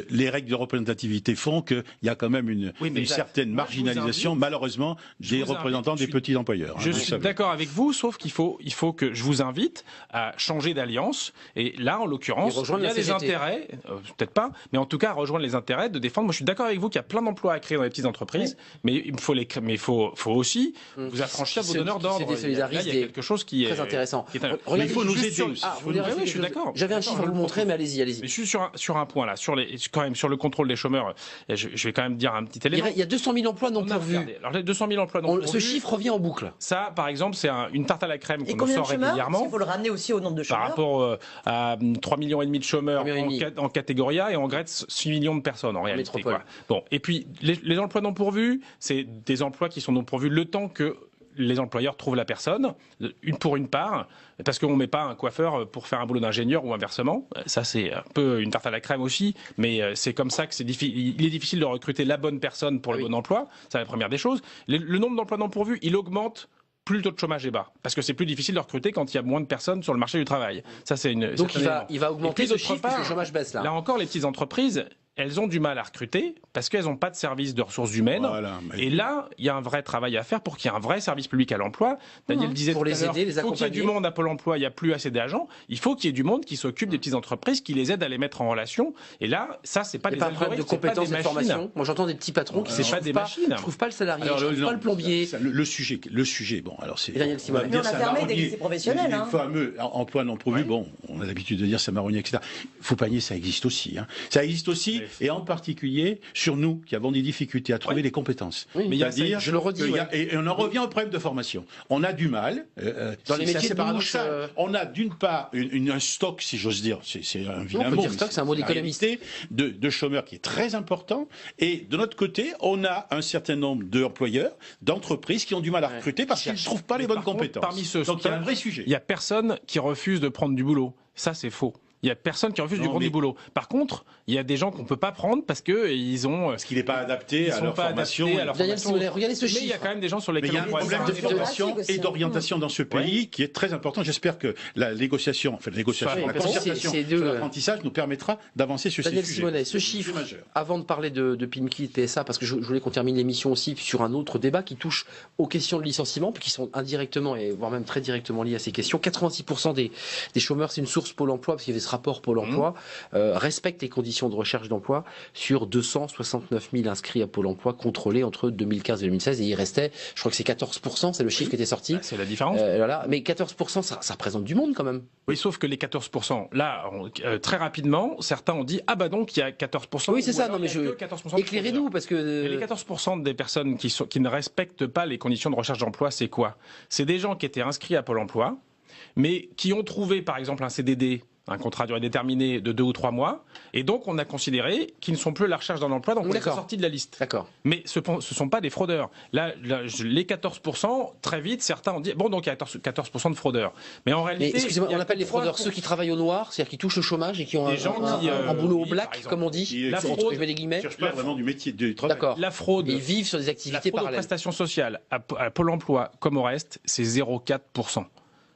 les règles de représentativité font qu'il y a quand même une certaine marginalisation, malheureusement, des représentants des petits employeurs. Je suis d'accord avec vous, sauf qu'il faut que je vous invite à changer d'alliance. Et là, en l'occurrence, il y a des intérêts, peut-être pas, mais en tout cas, rejoindre les intérêts de défendre. Moi, je suis d'accord avec vous qu'il y a plein d'emplois à créer dans les petites entreprises, mais il faut aussi vous affranchir de vos donneurs d'ordre. Il y a quelque chose qui est très intéressant. Mais il faut nous aider aussi. Je suis d'accord. J'avais un chiffre à vous montrer, mais allez-y. Mais je suis sur un point là, sur le contrôle des chômeurs. Je vais quand même dire un petit élément. Il y a 200 000 emplois non pourvus. Alors les 200 000 emplois non pourvus. Ce chiffre revient en boucle. Ça, par exemple, c'est une tarte à la crème qu'on nous sort régulièrement. Il faut le ramener aussi au nombre de chômeurs. Par rapport à 3,5 millions de chômeurs en catégorie A et en Grèce 6 millions de personnes en réalité. Bon, et puis les emplois non pourvus, c'est des emplois qui sont non pourvus le temps que les employeurs trouvent la personne, pour une part, parce qu'on ne met pas un coiffeur pour faire un boulot d'ingénieur ou inversement. Ça, c'est un peu une tarte à la crème aussi, mais c'est comme ça que il est difficile de recruter la bonne personne pour le bon emploi. C'est la première des choses. Le nombre d'emplois non pourvus, il augmente plus le taux de chômage est bas. Parce que c'est plus difficile de recruter quand il y a moins de personnes sur le marché du travail. Ça, donc il va augmenter ce chiffre parce que le chômage baisse là. Là encore, les petites entreprises, elles ont du mal à recruter parce qu'elles n'ont pas de service de ressources humaines. Et là, il y a un vrai travail à faire pour qu'il y ait un vrai service public à l'emploi. Daniel disait pour les aider, les accompagner. Il faut qu'il y ait du monde à Pôle emploi, il n'y a plus assez d'agents. Il faut qu'il y ait du monde qui s'occupe des petites entreprises, qui les aide à les mettre en relation. Et là, ça, c'est pas des algorithmes, de compétences, de formation. Moi, j'entends des petits patrons qui ne trouvent pas le salarié, ne trouvent pas le plombier. Le sujet, bon, alors c'est... Mais on a fermé des lycées professionnels. Le fameux emploi non pourvu, bon, on a l'habitude de dire ça marronnier, etc. Faux panier, ça existe aussi. Ça existe aussi, et en particulier sur nous qui avons des difficultés à trouver les compétences. Mais c'est-à-dire, je le redis, et on en revient au problème de formation. On a du mal, dans les métiers de bouche, on a d'une part un stock, si j'ose dire, c'est un vilain mot, stock, c'est un mot d'économiste, de chômeurs qui est très important, et de notre côté, on a un certain nombre d'employeurs, d'entreprises qui ont du mal à recruter parce qu'ils ne trouvent pas les bonnes compétences. Parmi ceux, donc il y a un vrai sujet. Il n'y a personne qui refuse de prendre du boulot. Ça, c'est faux. Il n'y a personne qui refuse de prendre du boulot. Par contre, il y a des gens qu'on ne peut pas prendre parce qu'ils ont... Parce qu'il n'est pas adapté à leur formation. Regardez ce chiffre. Mais il y a quand même des gens sur lesquels on voit... Il y a un problème de formation et d'orientation dans ce pays qui est très important. J'espère que la négociation, la concertation sur l'apprentissage nous permettra d'avancer sur ces sujets. Simonet, ce chiffre, avant de parler de PIMKI, de PSA, parce que je voulais qu'on termine l'émission aussi sur un autre débat qui touche aux questions de licenciement, qui sont indirectement et voire même très directement liées à ces questions. 86% des chômeurs, c'est une source Pôle emploi, parce qu'il y avait ce rapport Pôle emploi, respectent les conditions de recherche d'emploi sur 269 000 inscrits à Pôle emploi contrôlés entre 2015 et 2016, et il restait, je crois que c'est 14%, c'est le chiffre qui était sorti. C'est la différence. Voilà. Mais 14%, ça représente du monde quand même. Oui, sauf que les 14%, là, très rapidement, certains ont dit, ah bah donc il y a 14%. Oui, c'est ça, non mais éclairez-nous, parce que... Et les 14% des personnes qui ne respectent pas les conditions de recherche d'emploi, c'est quoi? C'est des gens qui étaient inscrits à Pôle emploi, mais qui ont trouvé, par exemple, un CDD, un contrat à durée déterminée de 2 ou 3 mois, et donc on a considéré qu'ils ne sont plus à la recherche d'un emploi, donc on les a sortis de la liste. D'accord. Mais ce ne sont pas des fraudeurs. Là, les 14%, très vite, certains ont dit, bon, donc il y a 14% de fraudeurs. Mais en réalité... Mais excusez-moi, on appelle les fraudeurs ceux qui travaillent au noir, c'est-à-dire qui touchent le chômage et qui ont un boulot au black, comme on dit. La fraude, je mets des guillemets. Cherche pas vraiment du métier du travail. D'accord. La fraude... Ils vivent sur des activités parallèles. La fraude aux prestations sociales à Pôle emploi, comme au reste, c'est 0,4%.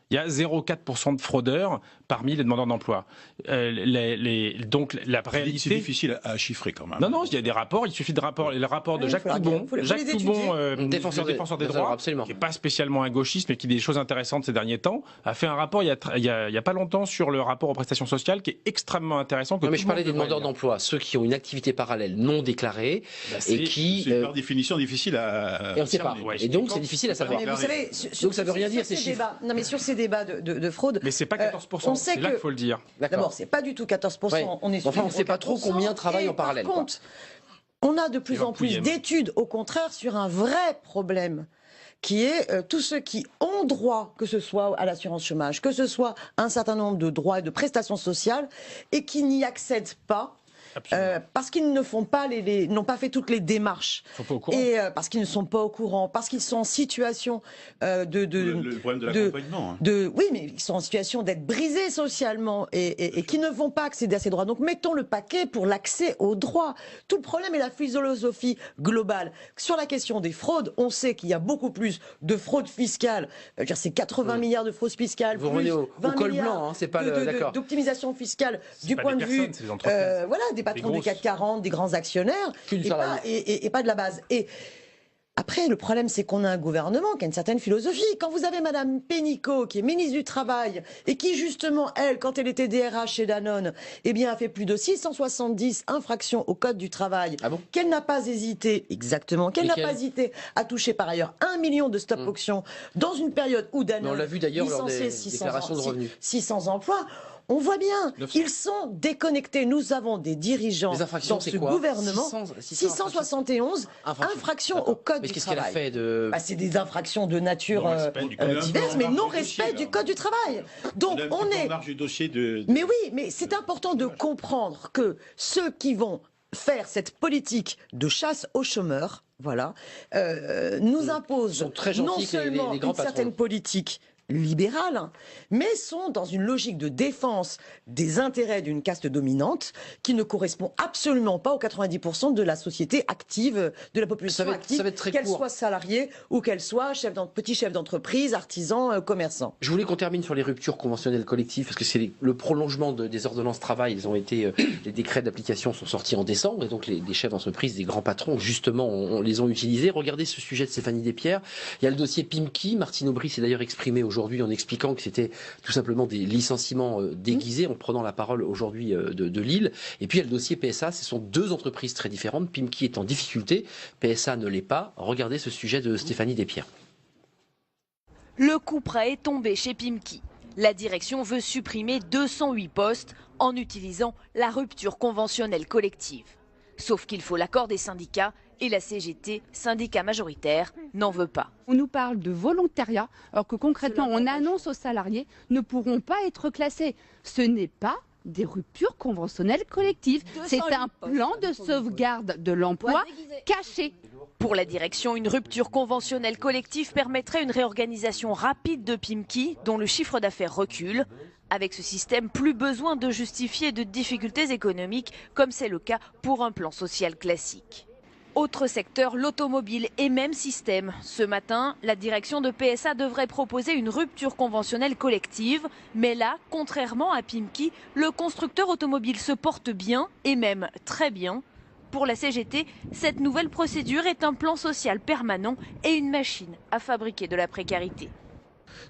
Il y a 0,4% de fraudeurs parmi les demandeurs d'emploi. Donc la réalité... C'est difficile à chiffrer quand même. Non, il y a des rapports. Il suffit de le rapport de Jacques Toubon, défenseur des droits, qui n'est pas spécialement un gauchiste, mais qui dit des choses intéressantes ces derniers temps, a fait un rapport il y a pas longtemps sur le rapport aux prestations sociales, qui est extrêmement intéressant. Mais je parlais des demandeurs d'emploi, ceux qui ont une activité parallèle non déclarée et qui... C'est par définition difficile à... Et on ne sait pas. Et donc c'est difficile à savoir. Mais vous savez, donc ça veut rien dire ces chiffres. Non, mais sur ces débats de fraude... Mais c'est pas 14%, c'est là qu'il faut le dire. D'abord, c'est pas du tout 14%. Ouais. On ne sait pas trop combien travaillent en parallèle. Par contre, on a de plus en plus d'études, au contraire, sur un vrai problème, qui est tous ceux qui ont droit, que ce soit à l'assurance chômage, que ce soit un certain nombre de droits et de prestations sociales, et qui n'y accèdent pas. Parce qu'ils ne font pas n'ont pas fait toutes les démarches, et parce qu'ils ne sont pas au courant, parce qu'ils sont en situation le problème de l'accompagnement. Oui, mais ils sont en situation d'être brisés socialement et qui ne vont pas accéder à ces droits. Donc mettons le paquet pour l'accès aux droits. Tout le problème est la philosophie globale. Sur la question des fraudes, on sait qu'il y a beaucoup plus de fraude fiscale. C'est 80 milliards de fraude fiscale. Vous revenez au col blanc, hein, c'est pas d'accord. D'optimisation fiscale du point de vue, des patrons du CAC 40, des grands actionnaires, et pas de la base. Et après, le problème, c'est qu'on a un gouvernement qui a une certaine philosophie. Quand vous avez Madame Pénicaud, qui est ministre du Travail, et qui, justement, elle, quand elle était DRH chez Danone, a fait plus de 670 infractions au Code du travail, qu'elle n'a pas hésité, qu'elle n'a pas hésité à toucher par ailleurs 1 million de stop-auction dans une période où Danone on l'a vu d'ailleurs lors des déclarations de revenus. 600 emplois. On voit bien, ils sont déconnectés. Nous avons des dirigeants dans ce gouvernement. 671 infractions au Code du travail. Qu'est-ce qu'elle a fait c'est des infractions de nature diverse, mais non-respect du Code du travail. Donc on est... Mais oui, mais c'est important de comprendre que ceux qui vont faire cette politique de chasse aux chômeurs, nous imposent non seulement une certaine politique libérales, mais sont dans une logique de défense des intérêts d'une caste dominante qui ne correspond absolument pas aux 90% de la société active, de la population active, qu'elle soit salariée ou qu'elle soit petit chef d'entreprise, artisan, commerçant. Je voulais qu'on termine sur les ruptures conventionnelles collectives, parce que c'est le prolongement des ordonnances travail. Ils ont été, les décrets d'application sont sortis en décembre, et donc les chefs d'entreprise, des grands patrons, justement, on les ont utilisés. Regardez ce sujet de Stéphanie Despierres. Il y a le dossier Pimki. Martine Aubry s'est d'ailleurs exprimée aujourd'hui en expliquant que c'était tout simplement des licenciements déguisés, en prenant la parole aujourd'hui de Lille. Et puis il y a le dossier PSA, ce sont deux entreprises très différentes. Pimki est en difficulté, PSA ne l'est pas. Regardez ce sujet de Stéphanie Despierres. Le coup près est tombé chez Pimki. La direction veut supprimer 208 postes en utilisant la rupture conventionnelle collective. Sauf qu'il faut l'accord des syndicats et la CGT, syndicat majoritaire, n'en veut pas. On nous parle de volontariat, alors que concrètement, on annonce aux salariés ne pourront pas être classés. Ce n'est pas des ruptures conventionnelles collectives. C'est un plan de sauvegarde de l'emploi caché. Pour la direction, une rupture conventionnelle collective permettrait une réorganisation rapide de Pimki, dont le chiffre d'affaires recule. Avec ce système, plus besoin de justifier de difficultés économiques, comme c'est le cas pour un plan social classique. Autre secteur, l'automobile et même système. Ce matin, la direction de PSA devrait proposer une rupture conventionnelle collective. Mais là, contrairement à Pimki, le constructeur automobile se porte bien et même très bien. Pour la CGT, cette nouvelle procédure est un plan social permanent et une machine à fabriquer de la précarité.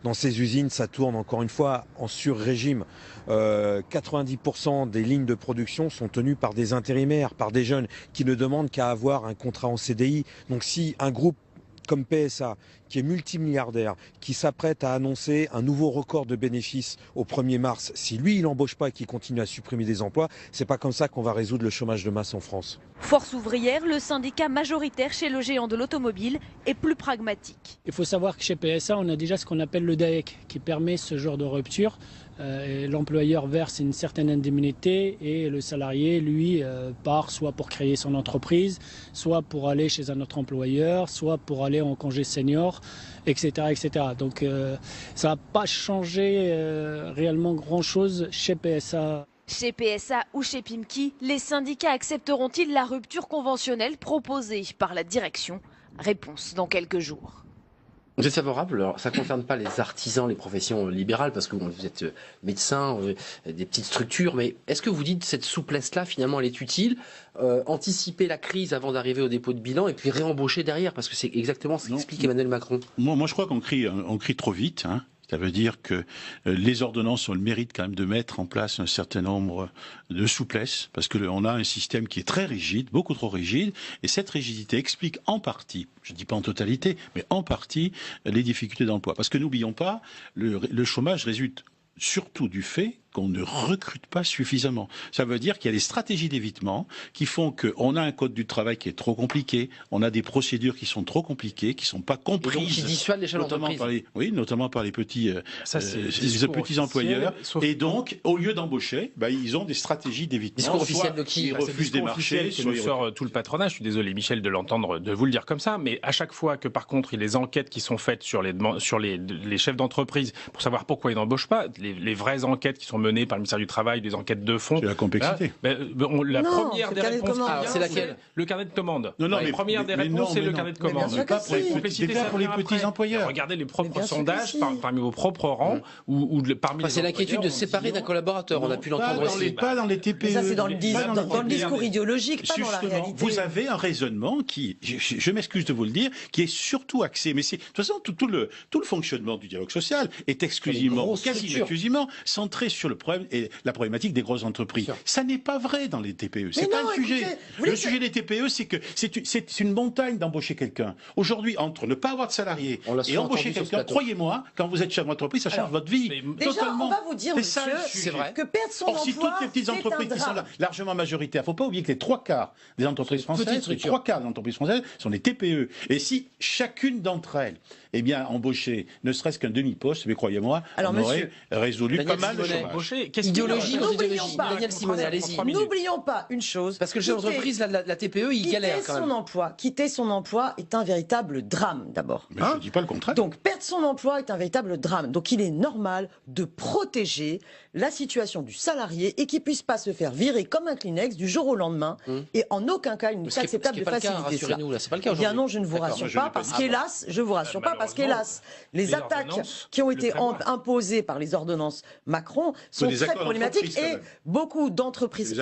Dans ces usines, ça tourne encore une fois en sur-régime. 90% des lignes de production sont tenues par des intérimaires, par des jeunes qui ne demandent qu'à avoir un contrat en CDI. Donc si un groupe comme PSA, qui est multimilliardaire, qui s'apprête à annoncer un nouveau record de bénéfices au 1er mars, si lui, il n'embauche pas et qu'il continue à supprimer des emplois, c'est pas comme ça qu'on va résoudre le chômage de masse en France. Force ouvrière, le syndicat majoritaire chez le géant de l'automobile, est plus pragmatique. Il faut savoir que chez PSA, on a déjà ce qu'on appelle le DAEC, qui permet ce genre de rupture. L'employeur verse une certaine indemnité et le salarié, lui, part soit pour créer son entreprise, soit pour aller chez un autre employeur, soit pour aller en congé senior, etc. etc. Donc ça n'a pas changé réellement grand-chose chez PSA. Chez PSA ou chez Pimki, les syndicats accepteront-ils la rupture conventionnelle proposée par la direction? Réponse dans quelques jours. Vous êtes favorable? Alors, ça ne concerne pas les artisans, les professions libérales, parce que vous êtes médecin, des petites structures, mais est-ce que vous dites cette souplesse-là, finalement, elle est utile? Anticiper la crise avant d'arriver au dépôt de bilan et puis réembaucher derrière, parce que c'est exactement ce qu'explique Emmanuel Macron. Moi, je crois qu'on crie trop vite. Ça veut dire que les ordonnances ont le mérite quand même de mettre en place un certain nombre de souplesses, parce qu'on a un système qui est très rigide, beaucoup trop rigide, et cette rigidité explique en partie, je ne dis pas en totalité, mais en partie, les difficultés d'emploi. Parce que n'oublions pas, le chômage résulte surtout du fait qu'on ne recrute pas suffisamment. Ça veut dire qu'il y a des stratégies d'évitement qui font qu'on a un code du travail qui est trop compliqué, on a des procédures qui sont trop compliquées, qui ne sont pas comprises. Et donc qui dissuadent les chefs d'entreprise. Notamment par les petits, petits employeurs. Et donc, au lieu d'embaucher, ils ont des stratégies d'évitement. Discours officiel de qui? Ils refusent des marchés. Que nous sort tout le patronat. Je suis désolé, Michel, de l'entendre, de vous le dire comme ça, mais à chaque fois que, par contre, il y a les enquêtes qui sont faites sur les chefs d'entreprise pour savoir pourquoi ils n'embauchent pas, les vraies enquêtes qui sont menées par le ministère du Travail, des enquêtes de fond. C'est la complexité. La première des réponses, c'est laquelle? Le carnet de commande. Non, la première des réponses, c'est le carnet de commande. Pas pour les petits employeurs. Regardez les propres sondages parmi vos propres rangs ou parmi. C'est l'inquiétude de se séparer d'un collaborateur. On a pu l'entendre aussi. Pas dans les TPE. Ça, c'est dans le discours idéologique, pas dans la réalité. Vous avez un raisonnement qui, je m'excuse de vous le dire, qui est surtout axé. Mais de toute façon, tout le fonctionnement du dialogue social est exclusivement, quasi exclusivement, centré sur le problème et la problématique des grosses entreprises. Ça n'est pas vrai dans les TPE. C'est pas le sujet. Le sujet des TPE, c'est que c'est une montagne d'embaucher quelqu'un. Aujourd'hui, entre ne pas avoir de salariés et embaucher quelqu'un, croyez-moi, quand vous êtes chef d'entreprise, ça change votre vie. Déjà, on va vous dire, monsieur, que perdre son emploi, si toutes les petites entreprises qui sont largement majoritaires, il ne faut pas oublier que les 3/4 des entreprises françaises, sont des TPE. Et si chacune d'entre elles embauchait ne serait-ce qu'un demi-poste, mais croyez-moi, on aurait résolu pas mal de chômage. Idéologie, Daniel Simonet, allez-y. N'oublions pas une chose. Parce que le chef d'entreprise, la TPE, il galère quand même. Quitter son emploi est un véritable drame, d'abord. Mais je ne dis pas le contraire. Donc, perdre son emploi est un véritable drame. Donc, il est normal de protéger la situation du salarié et qu'il ne puisse pas se faire virer comme un Kleenex du jour au lendemain. Et en aucun cas, il n'est acceptable de faciliter cela. C'est pas le cas aujourd'hui. Bien non, je ne vous rassure pas, parce qu'hélas, parce qu'hélas, les attaques qui ont été imposées par les ordonnances Macron sont très problématiques et beaucoup d'entreprises.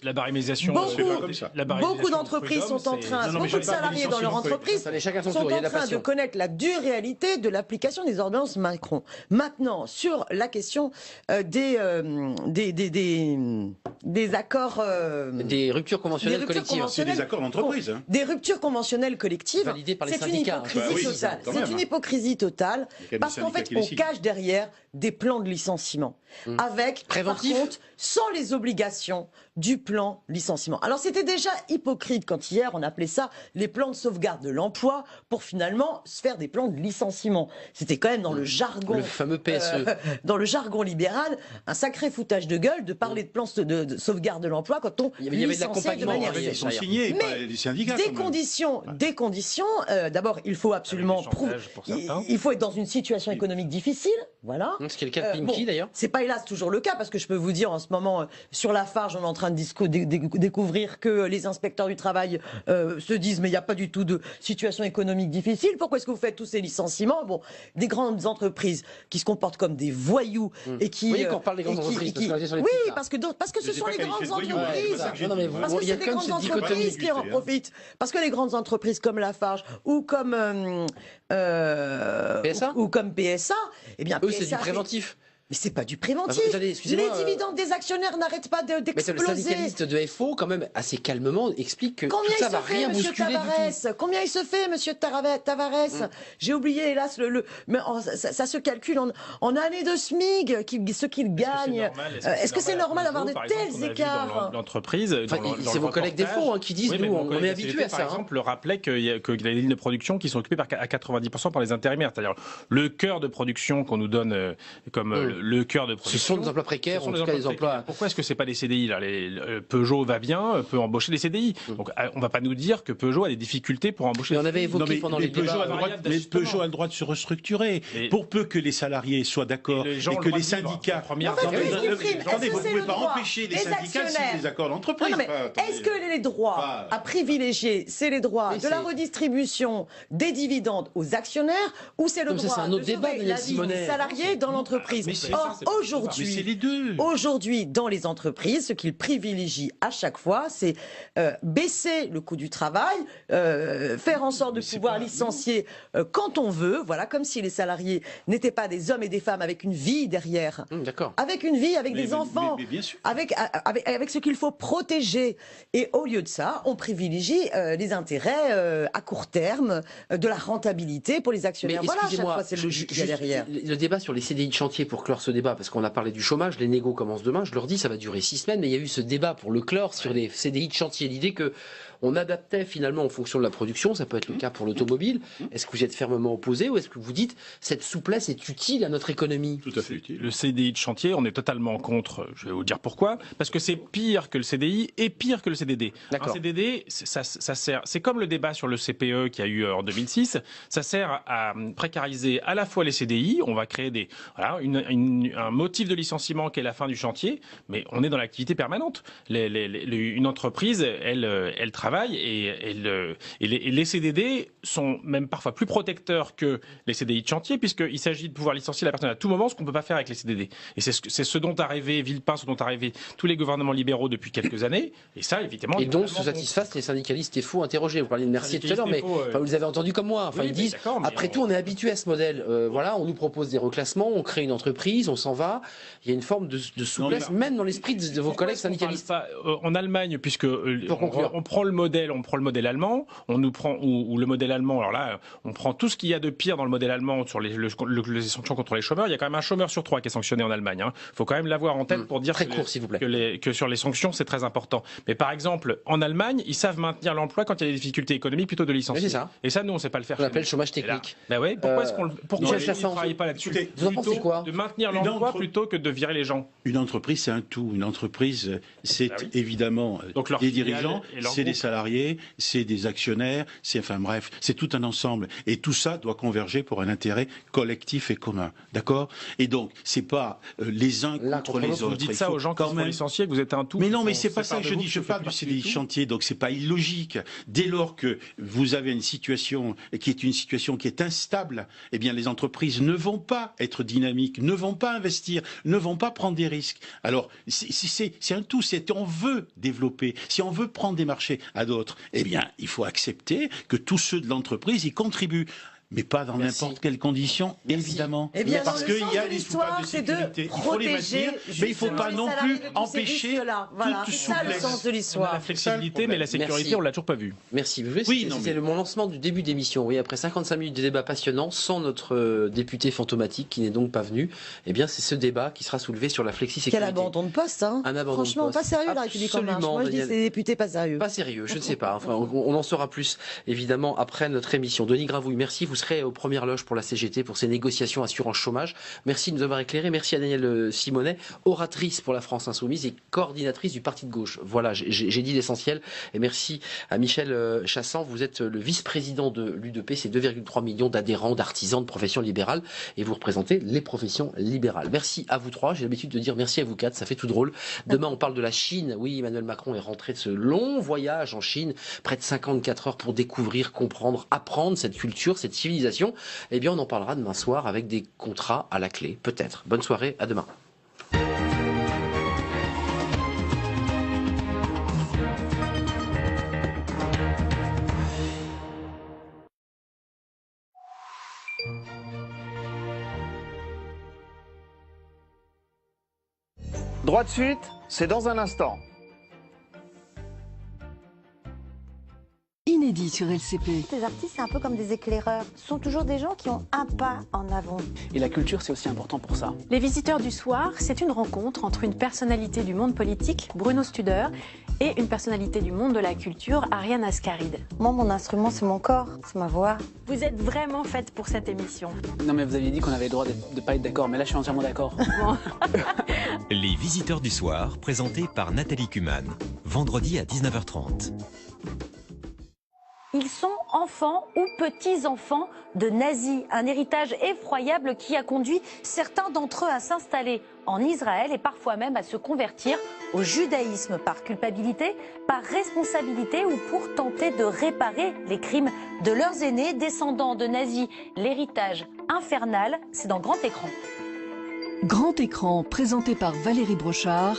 La barémisation. Beaucoup d'entreprises sont en train, beaucoup de salariés dans leur entreprise sont en train de connaître la dure réalité de l'application des ordonnances Macron. Maintenant, sur la question des accords... des ruptures conventionnelles collectives. C'est des accords d'entreprise. Des ruptures conventionnelles collectives. Validées par les syndicats. C'est une hypocrisie totale, parce qu'en fait, on cache derrière des plans de licenciement. Avec, par contre, sans les obligations du plan licenciement. Alors c'était déjà hypocrite quand hier on appelait ça les plans de sauvegarde de l'emploi pour finalement se faire des plans de licenciement. C'était quand même dans le jargon, le fameux PSE, dans le jargon libéral, un sacré foutage de gueule de parler de plans de sauvegarde de l'emploi quand on licencie de manière ils sont signés par les syndicats. Des conditions. D'abord, il faut absolument il faut être dans une situation économique difficile, voilà. Ce qui est le cas de Pimki d'ailleurs. C'est pas hélas toujours le cas parce que je peux vous dire en ce moment sur Lafarge on est en train de découvrir que les inspecteurs du travail se disent mais il n'y a pas du tout de situation économique difficile. Pourquoi est-ce que vous faites tous ces licenciements? Bon, des grandes entreprises qui se comportent comme des voyous et qui... Vous voyez qu'on parle des grandes entreprises parce que ce sont les grandes entreprises. Parce que c'est des grandes entreprises qui en profitent. Parce que les grandes entreprises comme Lafarge ou comme PSA, eh bien eux c'est du préventif. Mais c'est pas du préventif. Les dividendes des actionnaires n'arrêtent pas d'exploser. Mais le syndicaliste de FO, quand même, assez calmement, explique que tout ça va rien bousculer du tout. Combien il se fait, monsieur Tavares? J'ai oublié, hélas, mais ça se calcule en années de SMIG, ce qu'il gagne. Est-ce que c'est normal d'avoir de tels écarts? L'entreprise, c'est vos collègues des FO qui disent, nous, on est habitués à ça. Par exemple, rappelait qu'il y a des lignes de production qui sont occupées à 90% par les intérimaires. C'est-à-dire le cœur de production qu'on nous donne comme le cœur de production. Ce sont des emplois précaires, en tout cas des emplois... Pourquoi est-ce que c'est pas des CDI là? Peugeot va bien, peut embaucher des CDI. Donc on va pas nous dire que Peugeot a des difficultés pour embaucher. Mais on avait évoqué pendant les débats... Peugeot a le droit de se restructurer. Pour peu que les salariés soient d'accord et que les syndicats... Attendez, vous ne pouvez pas empêcher les syndicats si les accords d'entreprise. Est-ce que les droits à privilégier, c'est les droits de la redistribution des dividendes aux actionnaires ou c'est le droit de sauver la vie des salariés dans l'entreprise? Or, aujourd'hui, dans les entreprises, ce qu'ils privilégient à chaque fois, c'est baisser le coût du travail, faire en sorte de pouvoir licencier quand on veut, voilà, comme si les salariés n'étaient pas des hommes et des femmes avec une vie derrière, avec une vie, avec des enfants, avec ce qu'il faut protéger. Et au lieu de ça, on privilégie les intérêts à court terme, de la rentabilité pour les actionnaires. Mais voilà, à chaque fois, excusez-moi, c'est le logique qu'il y a derrière. Le débat sur les CDI de chantier, pour clore ce débat, parce qu'on a parlé du chômage, les négos commencent demain, je leur dis ça va durer 6 semaines, mais il y a eu ce débat pour le clore sur les CDI de chantier, l'idée que on adaptait finalement en fonction de la production, ça peut être le cas pour l'automobile. Est-ce que vous êtes fermement opposé ou est-ce que vous dites cette souplesse est utile à notre économie? Tout à fait utile. Le CDI de chantier, on est totalement contre, je vais vous dire pourquoi, parce que c'est pire que le CDI et pire que le CDD. Un CDD, ça sert, c'est comme le débat sur le CPE qu'il y a eu en 2006, ça sert à précariser à la fois les CDI, on va créer un motif de licenciement qui est la fin du chantier, mais on est dans l'activité permanente. Une entreprise, elle travaille et les CDD sont même parfois plus protecteurs que les CDI de chantier puisqu'il s'agit de pouvoir licencier la personne à tout moment, ce qu'on ne peut pas faire avec les CDD. Et c'est ce dont a rêvé Villepin, ce dont a rêvé tous les gouvernements libéraux depuis quelques années. Et ça, évidemment... Et donc, se satisfassent les syndicalistes FO interrogés. Vous parliez de Mercier tout à l'heure, mais vous les avez entendus comme moi. Enfin, ils disent, après tout, on est habitué à ce modèle. Voilà, on nous propose des reclassements, on crée une entreprise, on s'en va. Il y a une forme de souplesse, même dans l'esprit de vos collègues syndicalistes. En Allemagne, puisque on prend le modèle allemand, on nous prend ou le modèle allemand. Alors là, on prend tout ce qu'il y a de pire dans le modèle allemand sur les sanctions contre les chômeurs. Il y a quand même un chômeur sur 3 qui est sanctionné en Allemagne. Il faut quand même l'avoir en tête pour dire que sur les sanctions, c'est très important. Mais par exemple, en Allemagne, ils savent maintenir l'emploi quand il y a des difficultés économiques plutôt de licencier. Et ça, nous, on ne sait pas le faire. On appelle chômage technique. Ben ouais. Pourquoi est-ce qu'on ne travaille pas là-dessus? Vous en pensez quoi? De maintenir l'emploi plutôt que de virer les gens. Une entreprise, c'est un tout. Une entreprise, c'est évidemment des dirigeants, c'est des salariés, c'est des actionnaires, enfin bref, c'est tout un ensemble. Et tout ça doit converger pour un intérêt collectif et commun. D'accord? Et donc, c'est pas les uns contre les autres. Vous dites ça aux gens qui sont licenciés, que vous êtes un tout. Mais non, mais c'est pas ça que je dis. Je parle du CDI chantier, donc c'est pas illogique. Dès lors que vous avez une situation qui est instable, eh bien les entreprises ne vont pas être dynamiques, ne vont pas investir, ne vont pas prendre des risques. Alors, c'est un tout. Si on veut développer, si on veut prendre des marchés à d'autres, eh bien, il faut accepter que tous ceux de l'entreprise y contribuent. Mais pas dans n'importe quelles conditions, évidemment. Eh bien, parce qu'il y a des soupables de sécurité. Il faut les maintenir, mais il ne faut pas non plus empêcher toute souplesse. C'est ça le sens de l'histoire. La flexibilité, mais la sécurité, on ne l'a toujours pas vue. Merci. C'était mon lancement du début d'émission. Oui, après 55 minutes de débat passionnant, sans notre député fantomatique qui n'est donc pas venu, eh bien, c'est ce débat qui sera soulevé sur la flexi-sécurité. Quel abandon de poste, hein. Un abandon Franchement, de poste. Pas sérieux, la République en marche. Moi, je dis c'est des députés pas sérieux. Pas sérieux, je ne sais pas. Enfin, on en saura plus, évidemment, après notre émission. Denis Gravouille, merci. Vous serez aux premières loges pour la CGT, pour ces négociations assurance chômage. Merci de nous avoir éclairés. Merci à Danielle Simonet, oratrice pour la France Insoumise et coordinatrice du Parti de gauche. Voilà, j'ai dit l'essentiel. Et merci à Michel Chassang. Vous êtes le vice-président de l'UDP. C'est 2,3 millions d'adhérents, d'artisans, de professions libérales. Et vous représentez les professions libérales. Merci à vous trois. J'ai l'habitude de dire merci à vous quatre. Ça fait tout drôle. Demain, on parle de la Chine. Oui, Emmanuel Macron est rentré de ce long voyage en Chine. Près de 54 heures pour découvrir, comprendre, apprendre cette culture, cette civilisation. Eh bien, on en parlera demain soir avec des contrats à la clé, peut-être. Bonne soirée, à demain. Droit de suite, c'est dans un instant. Inédit. midi sur LCP. Les artistes, c'est un peu comme des éclaireurs. Ce sont toujours des gens qui ont un pas en avant. Et la culture, c'est aussi important pour ça. Les Visiteurs du Soir, c'est une rencontre entre une personnalité du monde politique, Bruno Studer, et une personnalité du monde de la culture, Ariane Ascaride. Moi, mon instrument, c'est mon corps, c'est ma voix. Vous êtes vraiment faite pour cette émission. Non, mais vous aviez dit qu'on avait le droit de ne pas être d'accord, mais là, je suis entièrement d'accord. Les Visiteurs du Soir, présentés par Nathalie Kuman, vendredi à 19h30. Ils sont enfants ou petits-enfants de nazis, un héritage effroyable qui a conduit certains d'entre eux à s'installer en Israël et parfois même à se convertir au judaïsme par culpabilité, par responsabilité ou pour tenter de réparer les crimes de leurs aînés descendants de nazis. L'héritage infernal, c'est dans Grand Écran. Grand Écran, présenté par Valérie Brochard,